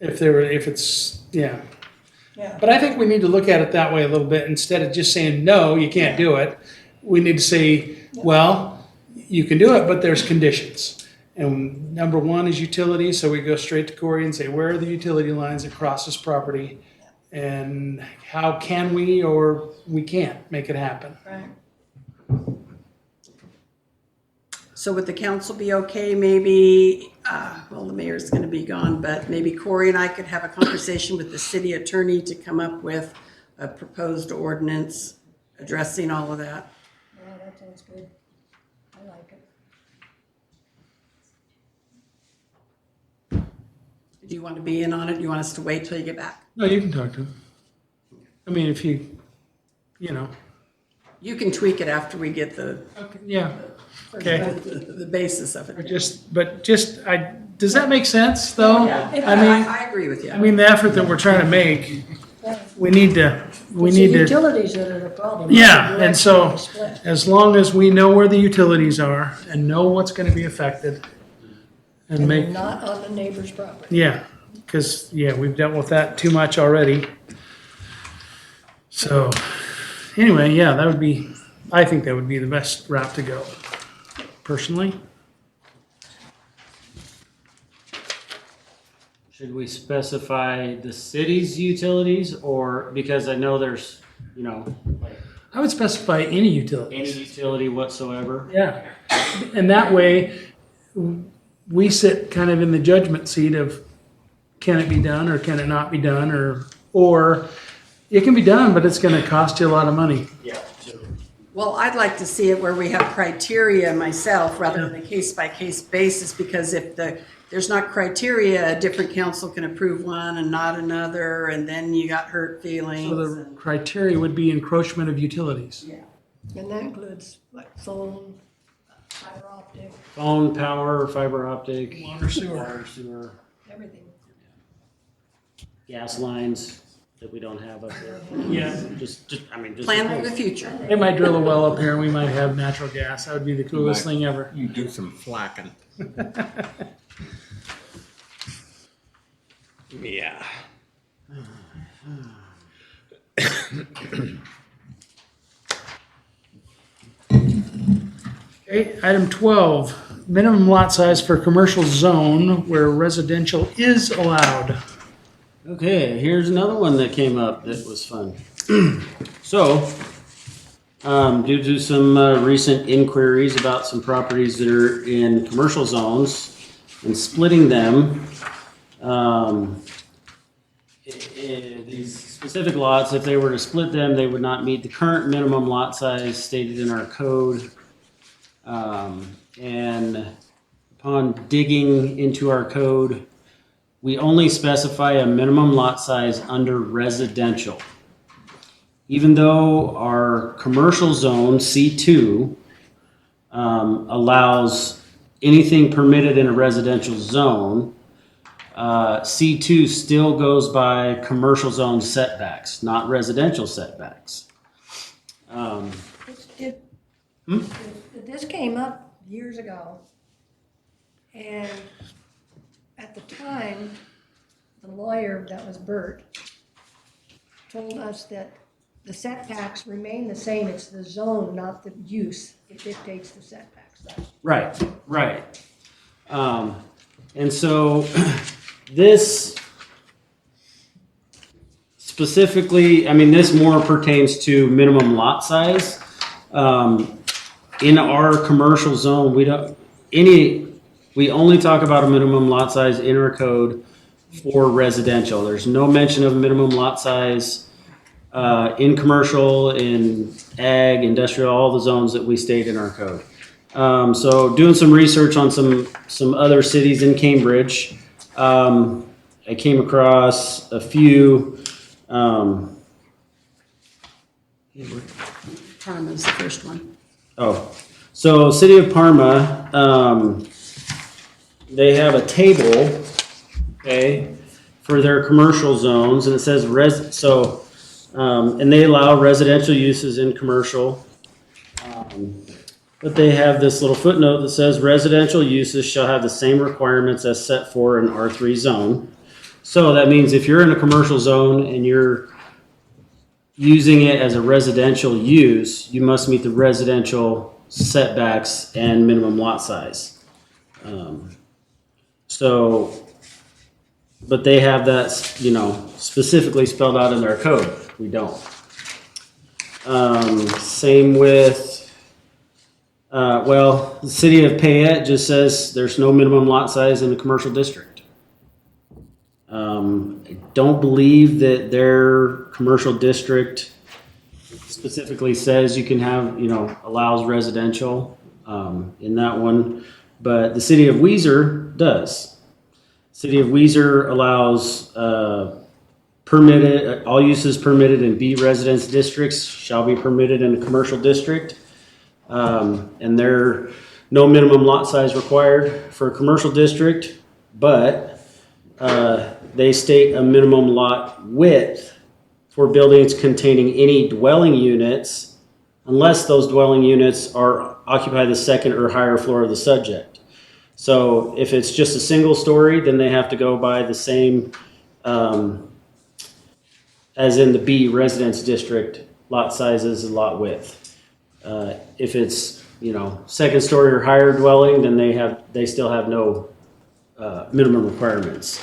If it's, yeah. yeah. But I think we need to look at it that way a little bit. Instead of just saying, no, you can't do it. We need to say, well, you can do it, but there's conditions. And number one is utilities, so we go straight to Corey and say, where are the utility lines that cross this property? And how can we or we can't make it happen? Right. So would the council be okay, maybe, well, the mayor's gonna be gone, but maybe Corey and I could have a conversation with the city attorney to come up with a proposed ordinance addressing all of that? Yeah, that sounds good. I like it. Do you want to be in on it? Do you want us to wait till you get back? No, you can talk to him. I mean, if you know. You can tweak it after we get the, Okay, yeah, okay. the basis of it. Does that make sense, though? Yeah. I mean, I agree with you. I mean, the effort that we're trying to make, Yeah. we need to, It's the utilities that are the problem. not the yeah, and direction so, of the split. as long as we know where the utilities are and know what's gonna be affected and And make, not on the neighbor's property. yeah, because, yeah, we've dealt with that too much already. So, anyway, yeah, I think that would be the best route to go, personally. Should we specify the city's utilities or, because I know there's, like I would specify any any utilities. utility whatsoever. Yeah, and that way, we sit kind of in the judgment seat of, can it be done or can it not be done, or it can be done, but it's gonna cost you a lot of money. Yeah. Well, I'd like to see it where we have criteria myself rather than a case-by-case basis, because if there's not criteria, a different council can approve one and not another, and then you got hurt feelings. So the criteria would be encroachment of utilities. And that includes like phone, fiber optic, Phone, power, fiber optic. Water, sewer. Water, sewer, everything. gas lines that we don't have up there. Yeah, Just. Plan for the future. they might drill a well up here and we might have natural gas. That would be the coolest thing ever. You do some flacking. Yeah. Okay, item 12, minimum lot size for commercial zone where residential is allowed. Okay, here's another one that came up that was fun. So, due to some recent inquiries about some properties that are in commercial zones and splitting them, these specific lots, if they were to split them, they would not meet the current minimum lot size stated in our code. And upon digging into our code, we only specify a minimum lot size under residential. Even though our commercial zone, C2, allows anything permitted in a residential zone, C2 still goes by commercial zone setbacks, not residential setbacks. This came up years ago. And at the time, the lawyer, that was Bert, told us that the setbacks remain the same. It's the zone, not the use, that dictates the setbacks. Right, right. And so this specifically, I mean, this more pertains to minimum lot size. In our commercial zone, we only talk about a minimum lot size in our code for residential. There's no mention of minimum lot size in commercial, in ag, industrial, all the zones that we state in our code. So doing some research on some other cities in Cambridge, I came across a few. Parma's the first one. So City of Parma, they have a table, okay, for their commercial zones, and it says and they allow residential uses in commercial. But they have this little footnote that says residential uses shall have the same requirements as set for an R3 zone. So that means if you're in a commercial zone and you're using it as a residential use, you must meet the residential setbacks and minimum lot size. But they have that, specifically spelled out in their code. We don't. Same with, the city of Payette just says there's no minimum lot size in the commercial district. I don't believe that their commercial district specifically says you can have, allows residential in that one, but the city of Weiser does. City of Weiser allows permitted, all uses permitted in B residence districts shall be permitted in a commercial district. And there no minimum lot size required for a commercial district, but they state a minimum lot width for buildings containing any dwelling units, unless those dwelling units occupy the second or higher floor of the subject. So if it's just a single story, then they have to go by the same as in the B residence district lot sizes and lot width. If it's second story or higher dwelling, then they still have no minimum requirements.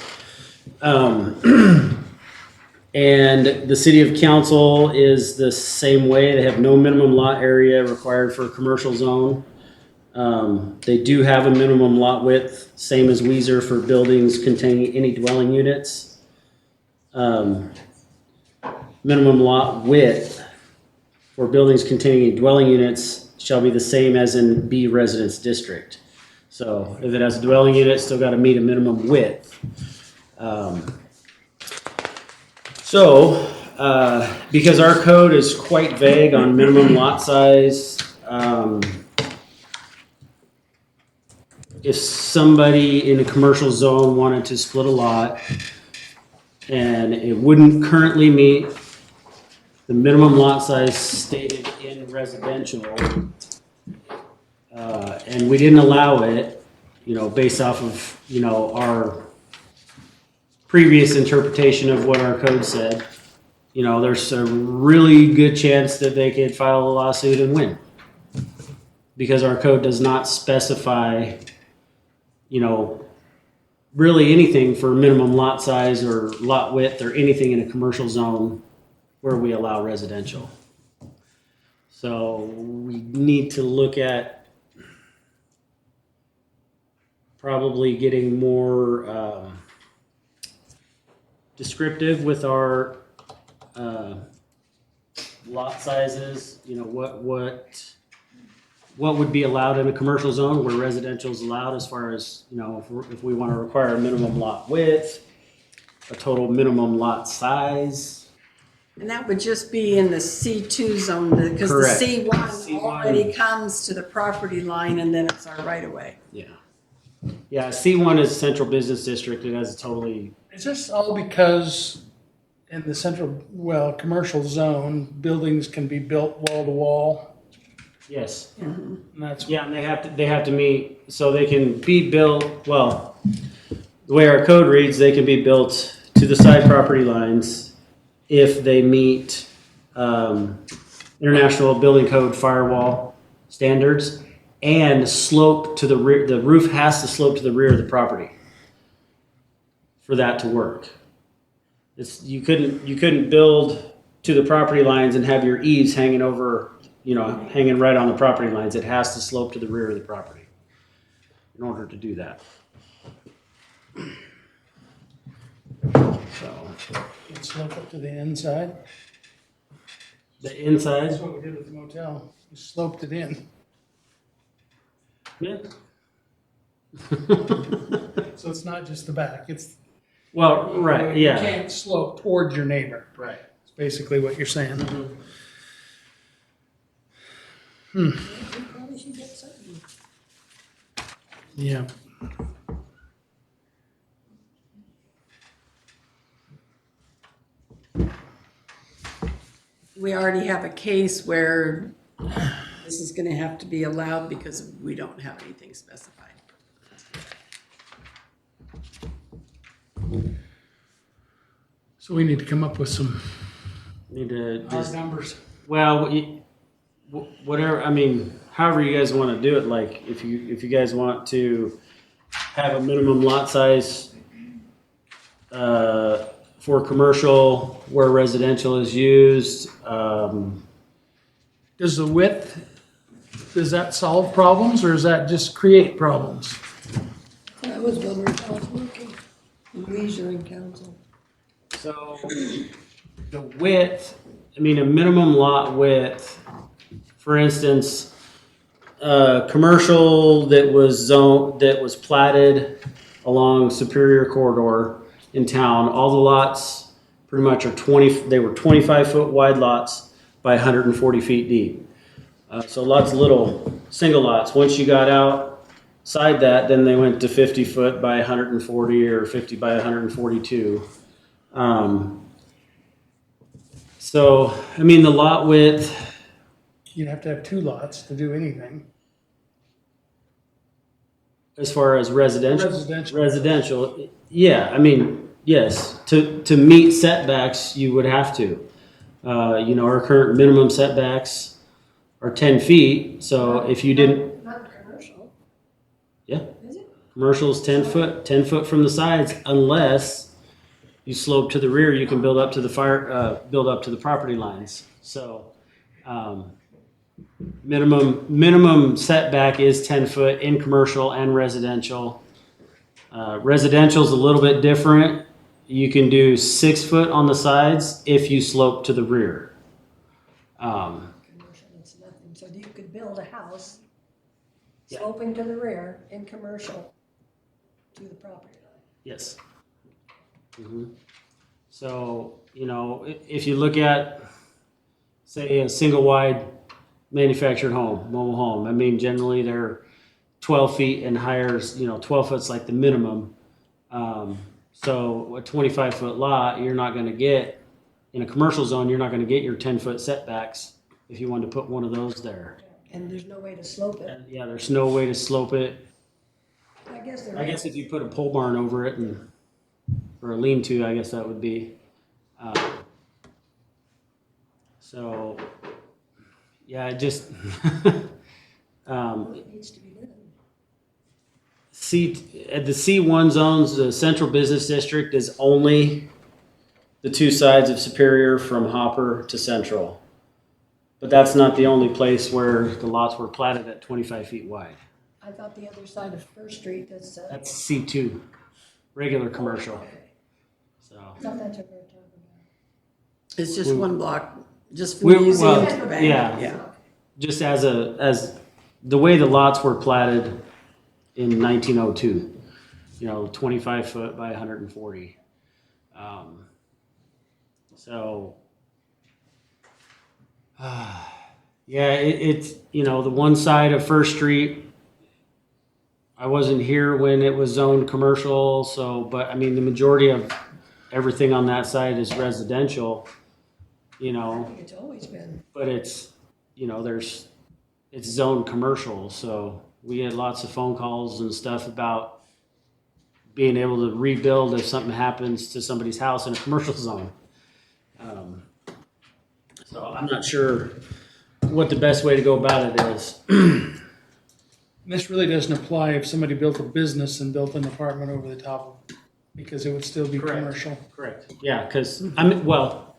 And the city of council is the same way. They have no minimum lot area required for a commercial zone. They do have a minimum lot width, same as Weiser for buildings containing any dwelling units. Minimum lot width for buildings containing dwelling units shall be the same as in B residence district. So if it has a dwelling unit, it's still got to meet a minimum width. Because our code is quite vague on minimum lot size, if somebody in a commercial zone wanted to split a lot and it wouldn't currently meet the minimum lot size stated in residential, and we didn't allow it, based off of, our previous interpretation of what our code said, there's a really good chance that they could file a lawsuit and win. Because our code does not specify, really anything for minimum lot size or lot width or anything in a commercial zone where we allow residential. So we need to look at probably getting more descriptive with our lot sizes. What would be allowed in a commercial zone where residential is allowed, as far as if we want to require a minimum lot width, a total minimum lot size. And that would just be in the C2 zone, because the Correct. C1 already comes to the property line and then it's our right of way. Yeah, C1 is central business district. It has a totally. Is this all because in the commercial zone, buildings can be built wall to wall? Yes. And that's Yeah, and they have to meet, so they can be built, the way our code reads, they can be built to the side property lines if they meet International Building Code firewall standards and slope to the rear. The roof has to slope to the rear of the property for that to work. you couldn't build to the property lines and have your eaves hanging over, hanging right on the property lines. It has to slope to the rear of the property in order to do that. So It's slope up to the inside. the inside, That's what we did with the motel. We sloped it in. yeah. So it's not just the back, it's. Well, right, You yeah, can't slope towards your neighbor. right. That's basically what you're saying. We probably should get something. Yeah. We already have a case where this is gonna have to be allowed because we don't have anything specified. So we need to come up with some Need to hard just, numbers. well, whatever, I mean, however you guys want to do it, like, if you guys want to have a minimum lot size for commercial where residential is used, Does the width, does that solve problems or does that just create problems? That was when I was working, when we were in council. so the width, I mean, a minimum lot width, for instance, commercial that was platted along Superior Corridor in town, all the lots pretty much are 25-foot wide lots by 140 feet deep. So lots of little single lots. Once you got outside that, then they went to 50 foot by 140 or 50 by 142. So, I mean, the lot width, You'd have to have two lots to do anything. as far as Residential. residential, yeah, I mean, yes, to meet setbacks, you would have to. Our current minimum setbacks are 10 feet, so if you didn't, Not commercial, yeah, is it? commercial's 10 foot from the sides, unless you slope to the rear, you can build up to the property lines. So, minimum setback is 10 foot in commercial and residential. Residential's a little bit different. You can do 6 foot on the sides if you slope to the rear. Commercial, it's nothing, so you could build a house Yeah. sloping to the rear in commercial to the property line. Yes. So, if you look at, say, a single wide manufactured home, mobile home, I mean, generally they're 12 feet and higher, 12 foot's like the minimum. So a 25-foot lot, you're not going to get, in a commercial zone, you're not going to get your 10-foot setbacks if you wanted to put one of those there. And there's no way to slope it. And yeah, there's no way to slope it. I guess there I guess if you put a pole barn over it or a lean-to, I guess that would be. So, yeah, it just, it needs to be done. at the C1 zones, the central business district is only the two sides of Superior from Hopper to Central. But that's not the only place where the lots were platted at 25 feet wide. I thought the other side of First Street, that's, That's C2, regular commercial. So, I thought that's what we were talking about. It's just one block, just from We- the museum well, to the bank. yeah. just as the way the lots were platted in 1902, 25 foot by 140. So, yeah, it's, the one side of First Street, I wasn't here when it was zoned commercial, so, but I mean, the majority of everything on that side is residential, I think it's always been. but it's, it's zoned commercial, so we get lots of phone calls and stuff about being able to rebuild if something happens to somebody's house in a commercial zone. So I'm not sure what the best way to go about it is. This really doesn't apply if somebody built a business and built an apartment over the top of because it would still be Correct. commercial. Correct. Yeah, because I mean, well,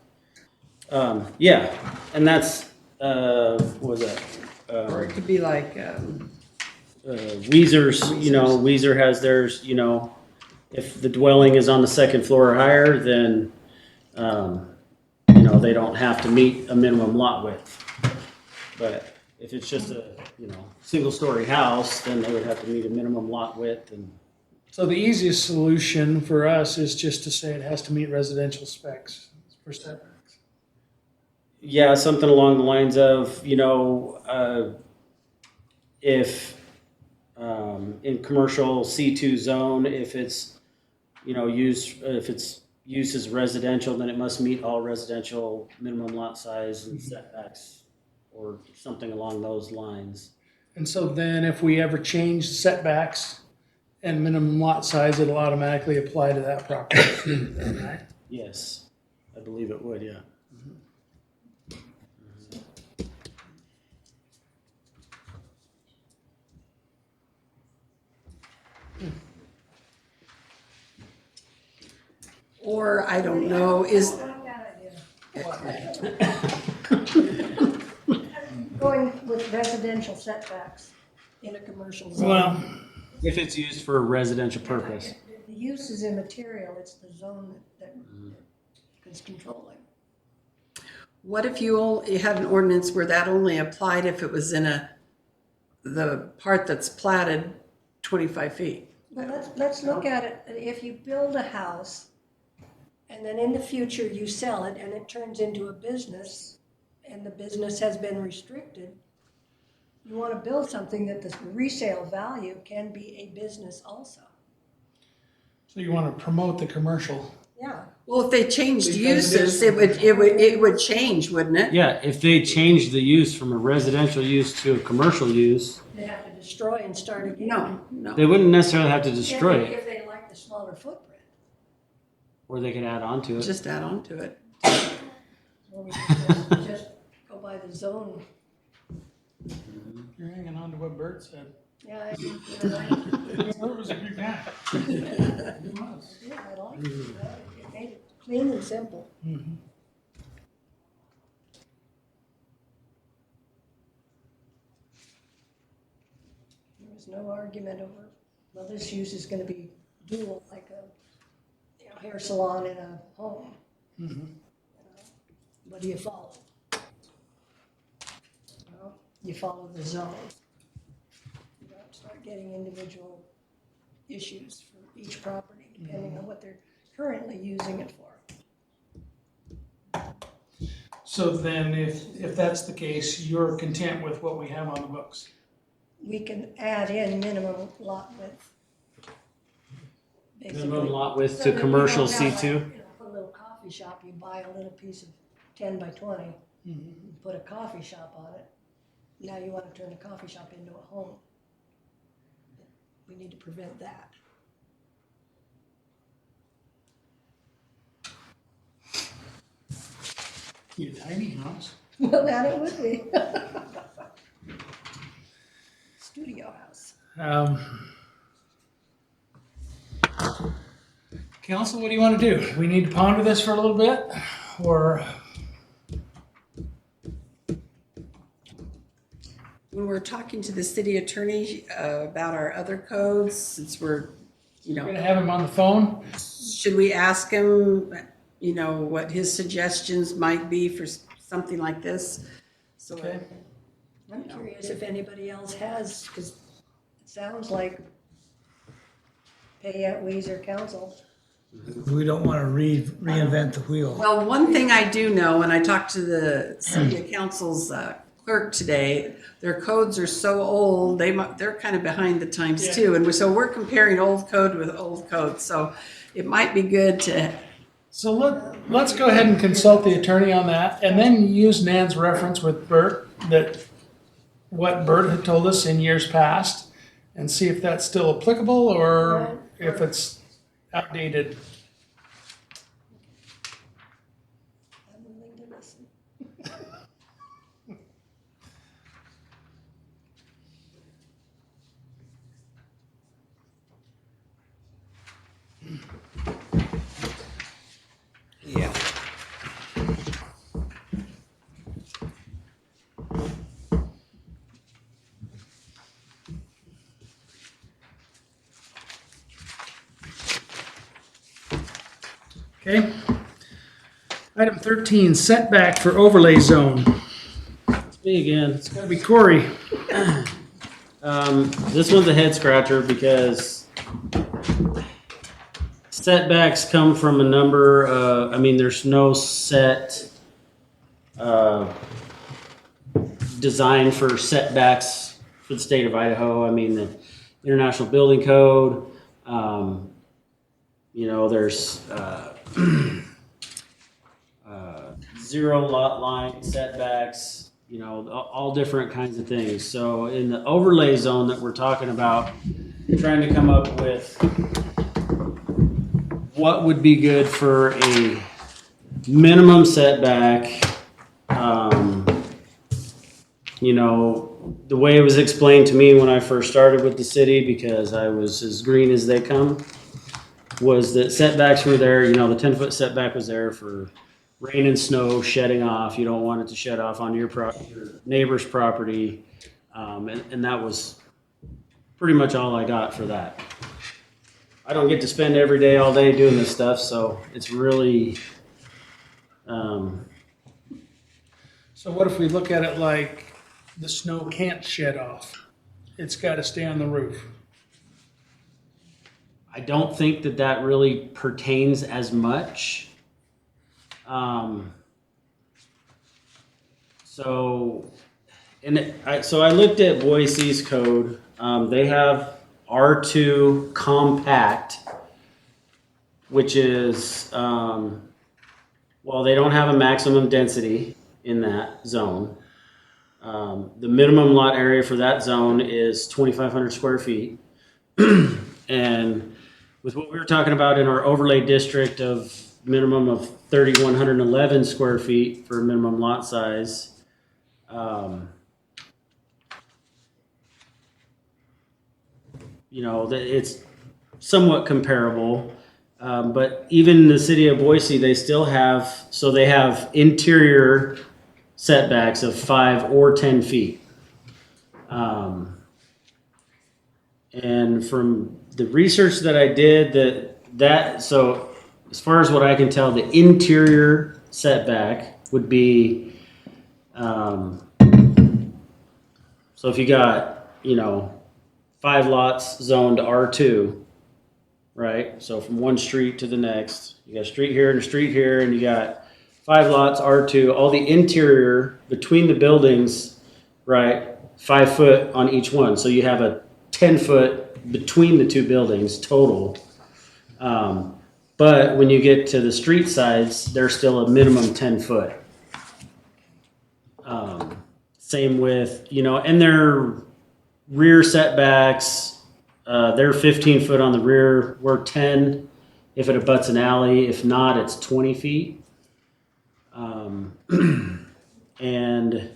yeah, and that's what was that? Or it could be like, Weezer's. You know, Weezer has theirs. You know, if the dwelling is on the second floor or higher, then you know they don't have to meet a minimum lot width. But if it's just a single story house, then they would have to meet a minimum lot width and. So the easiest solution for us is just to say it has to meet residential specs for setbacks. Yeah, something along the lines of, if in commercial C2 zone, if it's, if it's used as residential, then it must meet all residential minimum lot size and setbacks, or something along those lines. And so then if we ever change setbacks and minimum lot size, it'll automatically apply to that property. Right? Yes, I believe it would, yeah. or I don't know, is, I like that idea. Going with residential setbacks in a commercial zone. Well, If it's used for a residential purpose. The use is immaterial, it's the zone that is controlling. what if you had an ordinance where that only applied if it was in the part that's platted 25 feet? But let's look at it, if you build a house and then in the future you sell it and it turns into a business and the business has been restricted, you want to build something that the resale value can be a business also. so you want to promote the commercial. Yeah, Well, if they changed Because uses, it would change, wouldn't it? Yeah, if they change the use from a residential use to a commercial use, they have to destroy and start again. No. they wouldn't necessarily have to destroy it, If they like the smaller footprint. or they could add on to it. Just add on to it. Or we could just go by the zone. You're hanging on to what Bert said. Yeah, I think you're right. Bert was a good guy. Yeah, I like it. It made it clean and simple. There was no argument over, well, this use is gonna be dual, like a hair salon in a home. What do you follow? Well, you follow the zone. You don't start getting individual issues for each property, depending on what they're currently using it for. So then if that's the case, you're content with what we have on the books? We can add in minimum lot width. Minimum Basically. lot width So to that you commercial don't have, C2. like, you know, put a little coffee shop, you buy a little piece of 10 by 20, you put a coffee shop on it. Now you want to turn the coffee shop into a home. We need to prevent that. Need a tiny house. Well, that it would be. Studio house. Council, what do you want to do? We need to ponder this for a little bit, or? When we're talking to the city attorney about our other codes, since we're, We're gonna have him on the phone. should we ask him, what his suggestions might be for something like this? So, Okay. I'm curious if anybody else has, because it sounds like pay at Weezer Council. We don't want to reinvent the wheel. well, one thing I do know, and I talked to the city council's clerk today, their codes are so old, they're kind of behind the times too. And so we're comparing old code with old code. So it might be good to, So let's go ahead and consult the attorney on that, and then use Nan's reference with Bert, that what Bert had told us in years past, and see if that's still applicable or if it's outdated. I'm willing to listen. Okay. Item 13, setback for overlay zone. It's me again. It's gotta be Corey. This one's a head scratcher because setbacks come from a number, there's no set design for setbacks for the state of Idaho. I mean, the International Building Code, there's zero lot line setbacks, all different kinds of things. So in the overlay zone that we're talking about, trying to come up with what would be good for a minimum setback. The way it was explained to me when I first started with the city, because I was as green as they come, was that setbacks were there, the 10-foot setback was there for rain and snow shedding off. You don't want it to shed off on your neighbor's property. And that was pretty much all I got for that. I don't get to spend every day, all day doing this stuff, so it's really, So what if we look at it like the snow can't shed off? It's gotta stay on the roof. I don't think that really pertains as much. So I looked at Boise's code. They have R2 compact, which is, they don't have a maximum density in that zone. The minimum lot area for that zone is 2,500 square feet. And with what we were talking about in our overlay district of minimum of 3,111 square feet for minimum lot size, it's somewhat comparable. But even the city of Boise, they have interior setbacks of 5 or 10 feet. And from the research that I did, so as far as what I can tell, the interior setback would be, so if you got, 5 lots zoned R2, right? So from one street to the next, you got a street here and a street here, and you got 5 lots R2, all the interior between the buildings, right? 5 foot on each one. So you have a 10 foot between the two buildings total. But when you get to the street sides, they're still a minimum 10 foot. Same with, and their rear setbacks, they're 15 foot on the rear. We're 10 if it abuts an alley. If not, it's 20 feet. And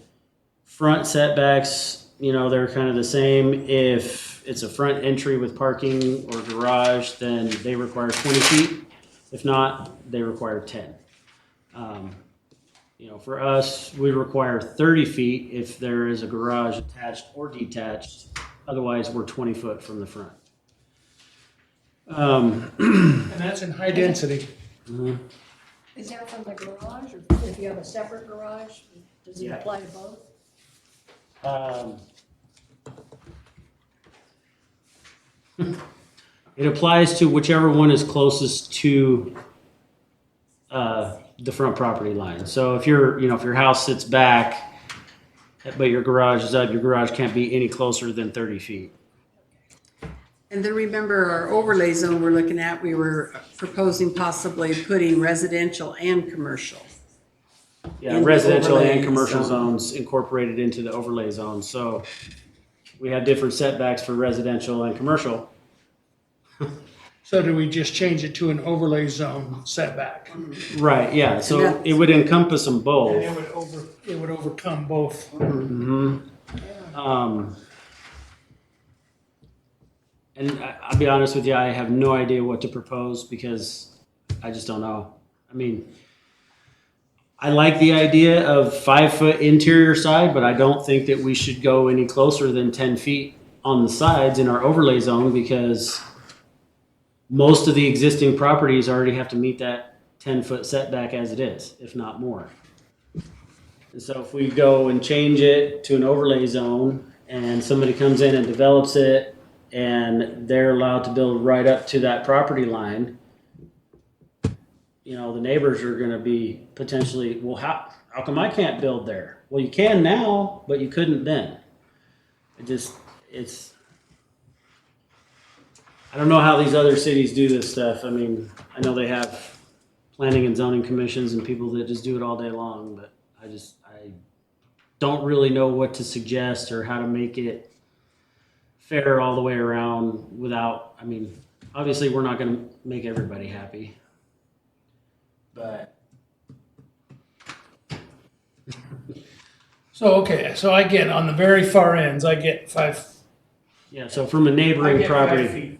front setbacks, they're kind of the same. If it's a front entry with parking or garage, then they require 20 feet. If not, they require 10. For us, we require 30 feet if there is a garage attached or detached. Otherwise, we're 20 foot from the front. And that's in high density. Is that from the garage, or if you have a separate garage, does it Yeah. apply to both? It applies to whichever one is closest to the front property line. So if your house sits back, but your garage is up, your garage can't be any closer than 30 feet. And then remember our overlay zone we're looking at, we were proposing possibly putting residential and commercial. Yeah, In the residential overlay and commercial zone. zones incorporated into the overlay zone. So we have different setbacks for residential and commercial. So do we just change it to an overlay zone setback? Right, yeah. And So that's- it would encompass them both. And it would overcome both. And I'll be honest with you, I have no idea what to propose because I just don't know. I mean, I like the idea of 5 foot interior side, but I don't think that we should go any closer than 10 feet on the sides in our overlay zone because most of the existing properties already have to meet that 10-foot setback as it is, if not more. And so if we go and change it to an overlay zone and somebody comes in and develops it and they're allowed to build right up to that property line, you know, the neighbors are gonna be potentially, well, how come I can't build there? Well, you can now, but you couldn't then. I don't know how these other cities do this stuff. I mean, I know they have planning and zoning commissions and people that just do it all day long, but I don't really know what to suggest or how to make it fair all the way around without, I mean, obviously we're not gonna make everybody happy. But So, okay, so I get on the very far ends, I get 5. yeah, so from a I neighboring get 5 property, feet.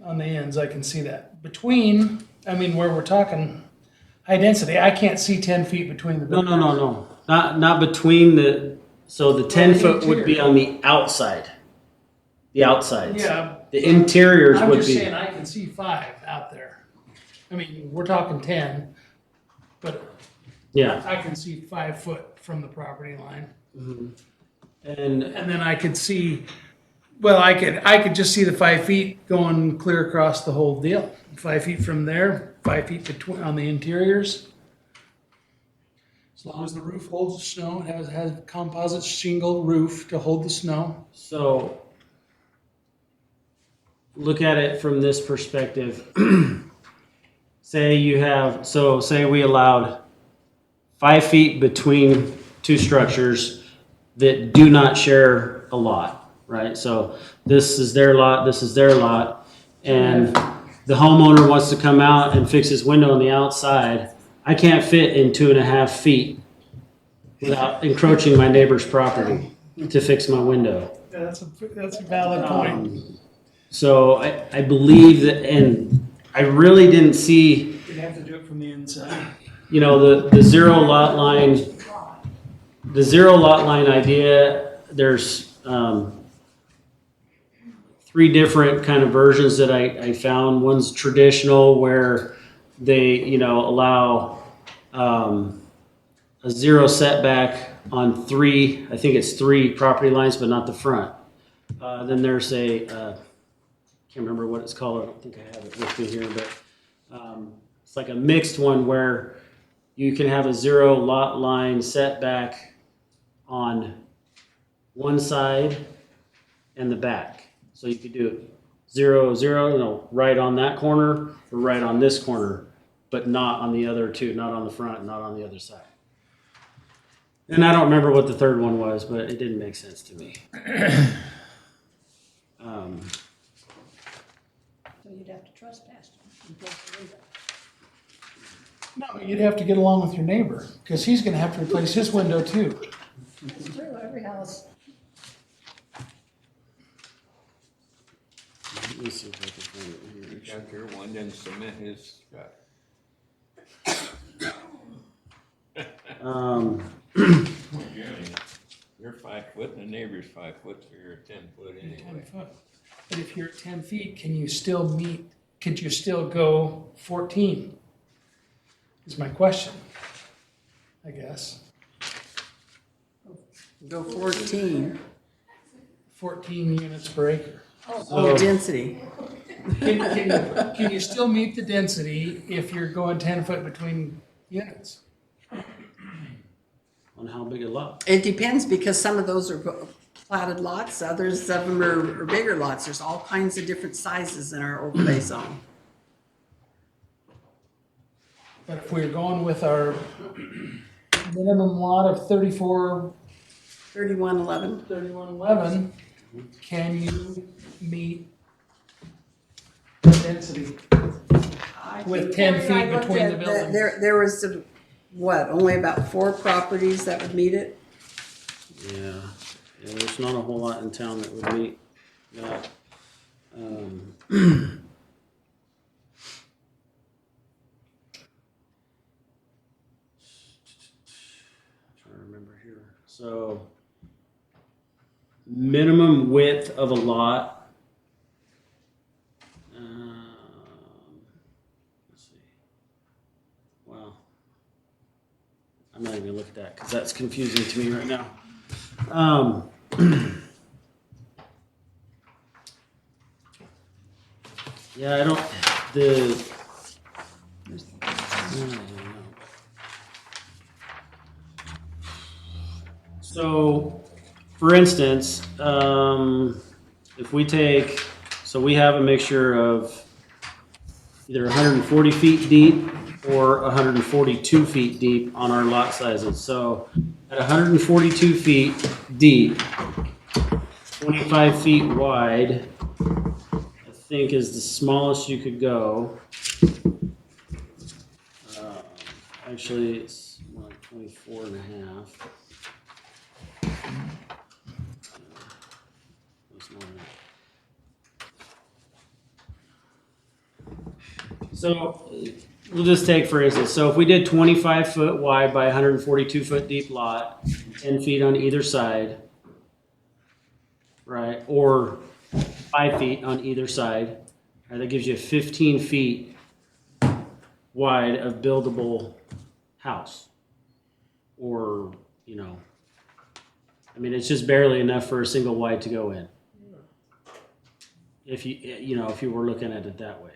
On the ends, I can see that. Between, I mean, where we're talking high density, I can't see 10 feet between the no, buildings. not between so the 10-foot would be interior. on the outside. The outsides. Yeah. The interiors I'm would just be. saying I can see 5 out there. I mean, we're talking 10, but Yeah. I can see 5 foot from the property line. And And then I could see, well, I could just see the 5 feet going clear across the whole deal. 5 feet from there, 5 feet between on the interiors. As long as the roof holds the snow, it has composite shingle roof to hold the snow. so look at it from this perspective. Say we allowed 5 feet between two structures that do not share a lot, right? So this is their lot, this is their lot, and the homeowner wants to come out and fix his window on the outside. I can't fit in 2.5 feet without encroaching my neighbor's property to fix my window. Yeah, that's a valid point. So I believe that, and I really didn't see, You'd have to do it from the inside. you know, the zero lot line, idea. There's 3 different kind of versions that I found. One's traditional where they, you know, allow a zero setback on 3, I think it's 3 property lines, but not the front. Then there's can't remember what it's called. I don't think I have it with me here, but it's like a mixed one where you can have a 0 lot line setback on one side and the back. So you could do it 0, 0, you know, right on that corner or right on this corner, but not on the other 2, not on the front, not on the other side. And I don't remember what the third one was, but it didn't make sense to me. So you'd have to trespass them and break the window. No, you'd have to get along with your neighbor, because he's gonna have to replace his window too. It's true, every house. Let me see if I can find it You here. got your one, then submit his. You're 5 foot and the neighbor's 5 foot, so you're 10 foot 10 anyway. foot. But if you're at 10 feet, could you still go 14? Is my question, I guess. Go 14. 14 units per acre. Oh, density. Can you still meet the density if you're going 10 foot between units? On how big a lot? It depends because some of those are platted lots, others of them are bigger lots. There's all kinds of different sizes in our overlay zone. But if we're going with our minimum lot of 34, 3111. 3111, can you meet the density? With 10 feet between the buildings. There was, only about 4 properties that would meet it? Yeah, there's not a whole lot in town that would meet that. Trying to remember here. So, minimum width of a lot I'm not even gonna look at that because that's confusing to me right now. Yeah, I don't, I don't know. So, for instance, if we take, so we have a mixture of either 140 feet deep or 142 feet deep on our lot sizes. So at 142 feet deep, 25 feet wide, I think is the smallest you could go. Actually, it's more like 24 and a half. It's more than that. So we'll just take for instance, so if we did 25 foot wide by 142 foot deep lot, 10 feet on either side, right, or 5 feet on either side, right, that gives you 15 feet wide of buildable house. Or, you know, I mean, it's just barely enough for a single wide to go in. If you know, if you were looking at it that way.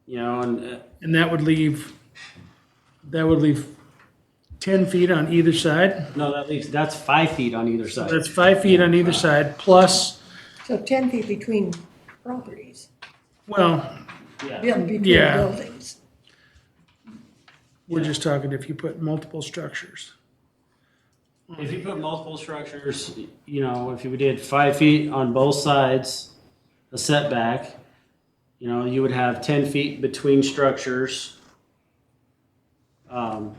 You know, And that would leave 10 feet on either side. no, that's 5 feet on either So side. that's 5 feet on either side, plus, So 10 feet between properties, well, between Yeah. buildings. we're just talking if you put multiple structures. If you put multiple structures, you know, if you did 5 feet on both sides, a setback, you know, you would have 10 feet between structures.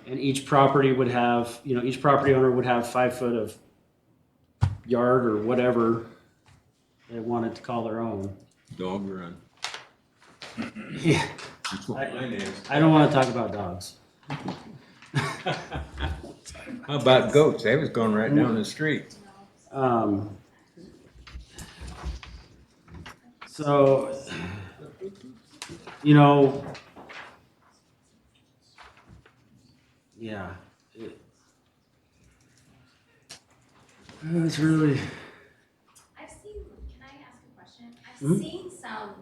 And each property would have, you know, each property owner would have 5 foot of yard or whatever they wanted to call their own. Dog run. Yeah, That's what mine is. I don't want to talk about dogs. How about goats? They was going right down the street. So, you know, yeah, it's really, I've seen, can I ask a question? I've Mhm. seen some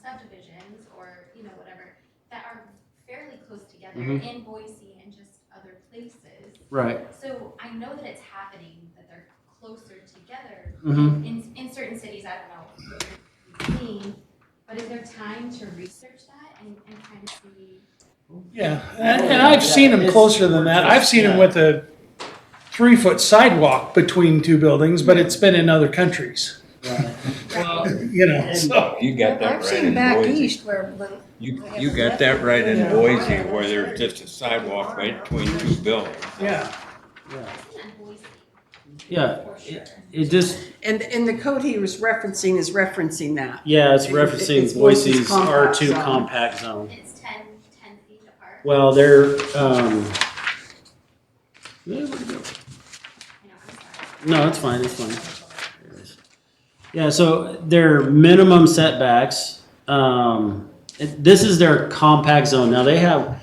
subdivisions or, you know, whatever, that are fairly close together Mhm. in Boise and just other places. right. So I know that it's happening, that they're closer together Mhm. in certain cities, I don't know what you've seen, but is there time to research that and kind of see? Yeah, and I've seen them closer than that. I've seen them with a 3-foot sidewalk between two buildings, but it's been in other countries, Right. Well, you know, so. You got that I've right seen in back Boise. east where. You got that right in Boise where there's just a sidewalk right between two buildings. Yeah. I've seen that in Boise, yeah, for sure. it just, And the code he was referencing is referencing that. yeah, it's It's referencing Boise's Boise's compact R2 zone. compact zone. It's 10 feet apart. Well, they're, I know, I'm sorry. no, it's fine, it's fine. There it is. Yeah, so their minimum setbacks, this is their compact zone. Now they have,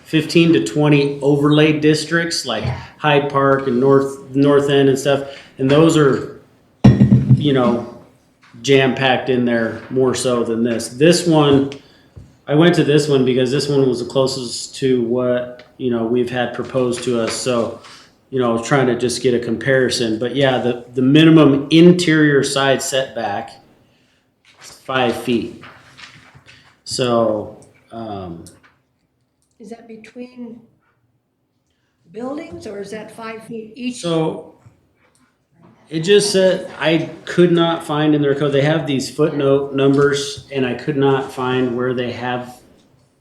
15 to 20 overlay districts like Yeah. Hyde Park and North End and stuff. And those are, you know, jam-packed in there more so than this. This one, I went to this one because this one was the closest to what, you know, we've had proposed to us. So, you know, trying to just get a comparison. But yeah, the minimum interior side setback is 5 feet. So, Is that between buildings or is that 5 feet each? so it just said, I could not find in their code, they have these footnote numbers and I could not find where they have,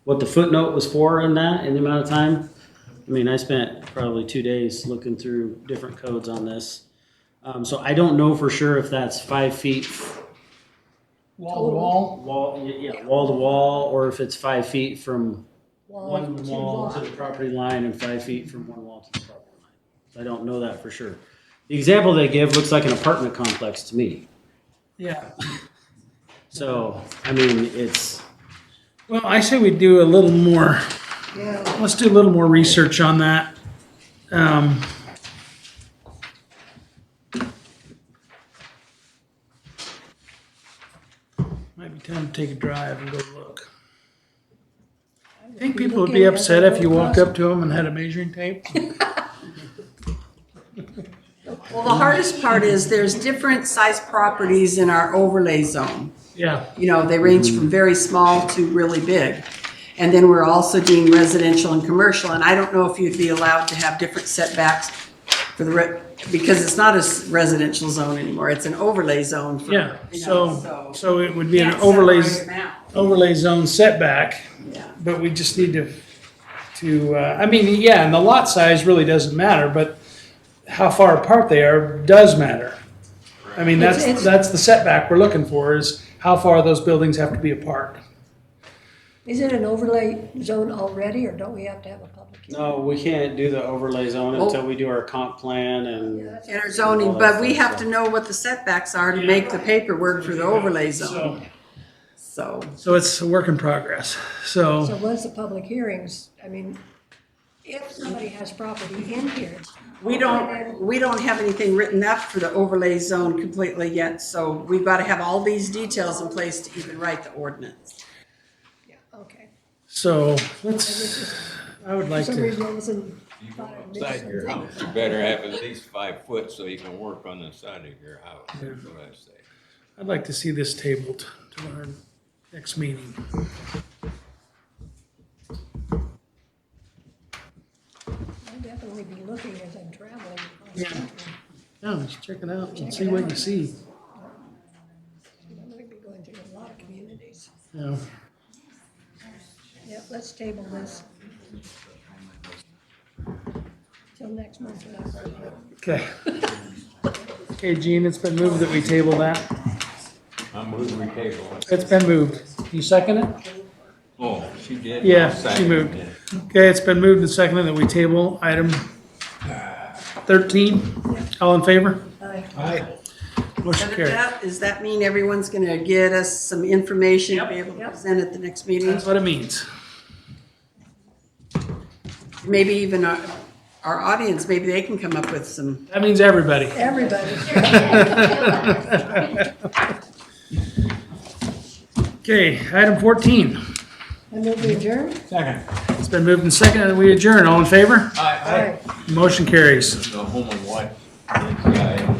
what the footnote was for in that, in the amount of time. I mean, I spent probably 2 days looking through different codes on this. So I don't know for sure if that's 5 feet Wall to wall. wall, yeah, wall to wall, or if it's 5 feet from one to wall lot. to the property line and 5 feet from one wall to the property line. I don't know that for sure. The example they give looks like an apartment complex to me. Yeah. So, I mean, it's, Well, I say we do a little more, Yeah, let's do a little more research on that. Um, Might be time to take a drive and go look. I think people would be upset if you walk up to them and had a measuring tape. Well, the hardest part is there's different size properties in our overlay zone. Yeah, You know, they range from very small to really big. And then we're also doing residential and commercial, and I don't know if you'd be allowed to have different setbacks for because it's not a residential zone anymore, it's an overlay zone for, yeah, you know, so it would be an Can't overlay, separate 'em out. overlay zone setback, Yeah. but we just need I mean, yeah, and the lot size really doesn't matter, but how far apart they are does matter. I mean, It's- that's the setback we're looking for, is how far those buildings have to be apart. is it an overlay zone already, or don't we have to have a public hearing? no, we can't do the overlay zone Oh. until we do our comp plan and. that's- In our zoning, but we have to know what the setbacks are to make the paperwork for the overlay zone, so. So it's a work in progress, So once the public hearings, I mean, if somebody has property in here. We don't have anything written up for the overlay zone completely yet, so we've got to have all these details in place to even write the ordinance. Yeah, okay. so For I would like some to, reason, I wasn't. You go outside your house, you better have at least 5 foot so you can work on the side of your house, that's what I say. I'd like to see this tabled to our next meeting. I'll definitely be looking as I'm traveling across the Yeah. country. Yeah, just check it out and see what you see. I'm gonna be going through a lot of communities. Yeah. Yep, let's table this. Till next month. Okay. Okay, Gene, it's been moved that we table that. I'm moving the table. It's been moved. You second it? Oh, she did? Yeah, I'll she second moved. it. Okay, it's been moved and seconded that we table item 13. All in favor? Aye. Motion carried. Does that mean everyone's gonna get us some information to be able to Yep. present at the next meeting? That's what it means. Maybe even our audience, maybe they can come up with some. That means everybody. Everybody. Okay, item 14. I move we adjourn? Second. It's been moved and seconded that we adjourn. All in favor? Aye. Motion carries. Go home and watch this guy.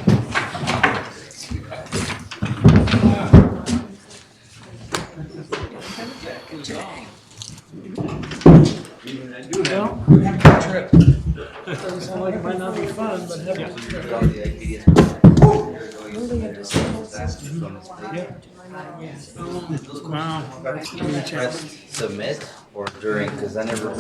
Even I do have a good trip. Doesn't sound like it might not be fun, but have a Moving a disabled Wow. Press submit or during, because I never.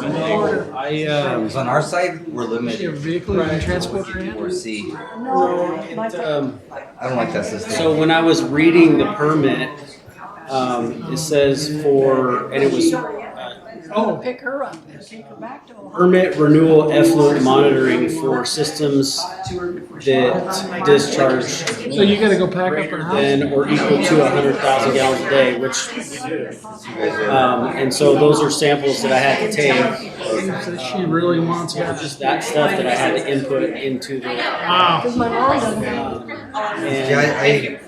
I, Because on our side, we're You have a limited vehicle you can transport her in? or C. No, my, I don't like that system. so when I was reading the permit, it says and it was, I'll pick her up and take her back to Ohio. permit renewal effluent monitoring for systems that discharge So you gotta go pack up her house? than or equal to 100,000 gallons a day, which we do. And so those are samples that I had to take, That she really wants that. just that stuff that I had to input into the, Wow. Because my mom doesn't have. and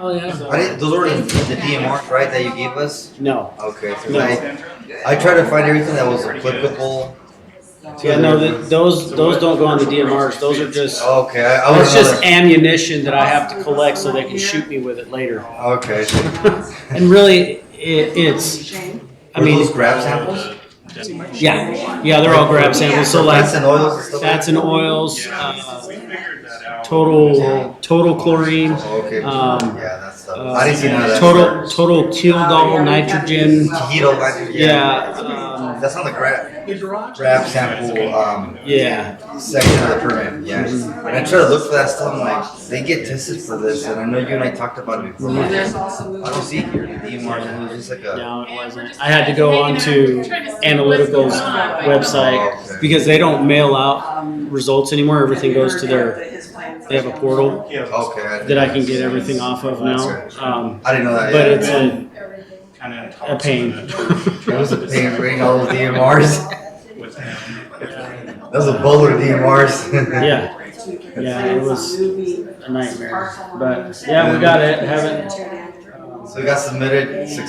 Oh, yeah. Those were the DMRs, right, that you gave us? no. Okay, so No. I tried to find everything that was applicable. Yeah, no, those don't go on the DMRs, those are just, Okay, I it's was just ammunition that I have to collect so they can shoot me with it later. Okay. And really, it's, I Were mean, those grab samples? yeah, they're all grab samples, so like, Fats and oils and stuff? fats and oils, total chlorine, Okay. um, Yeah, that's stuff. I didn't see none of that. total kildol nitrogen, Keto nitrogen. yeah, that's on the grab, The garage? grab sample, Yeah. section of the permit, yeah. And I try to look for that stuff, I'm like, they get tested for this, and I know you and I talked about it before. And there's also I don't see it here, the DMRs, and it was just like a, No, it wasn't. I had to go onto Analytical's website because they don't mail out results anymore. Everything goes to they have a portal okay. that I can get everything off of now. I didn't know that. But yeah. it's a pain. It was a pain reading all those DMRs. That was a boulder of DMRs. Yeah. Yeah, it was a nightmare. But yeah, we got it. Haven't So we got submitted successfully.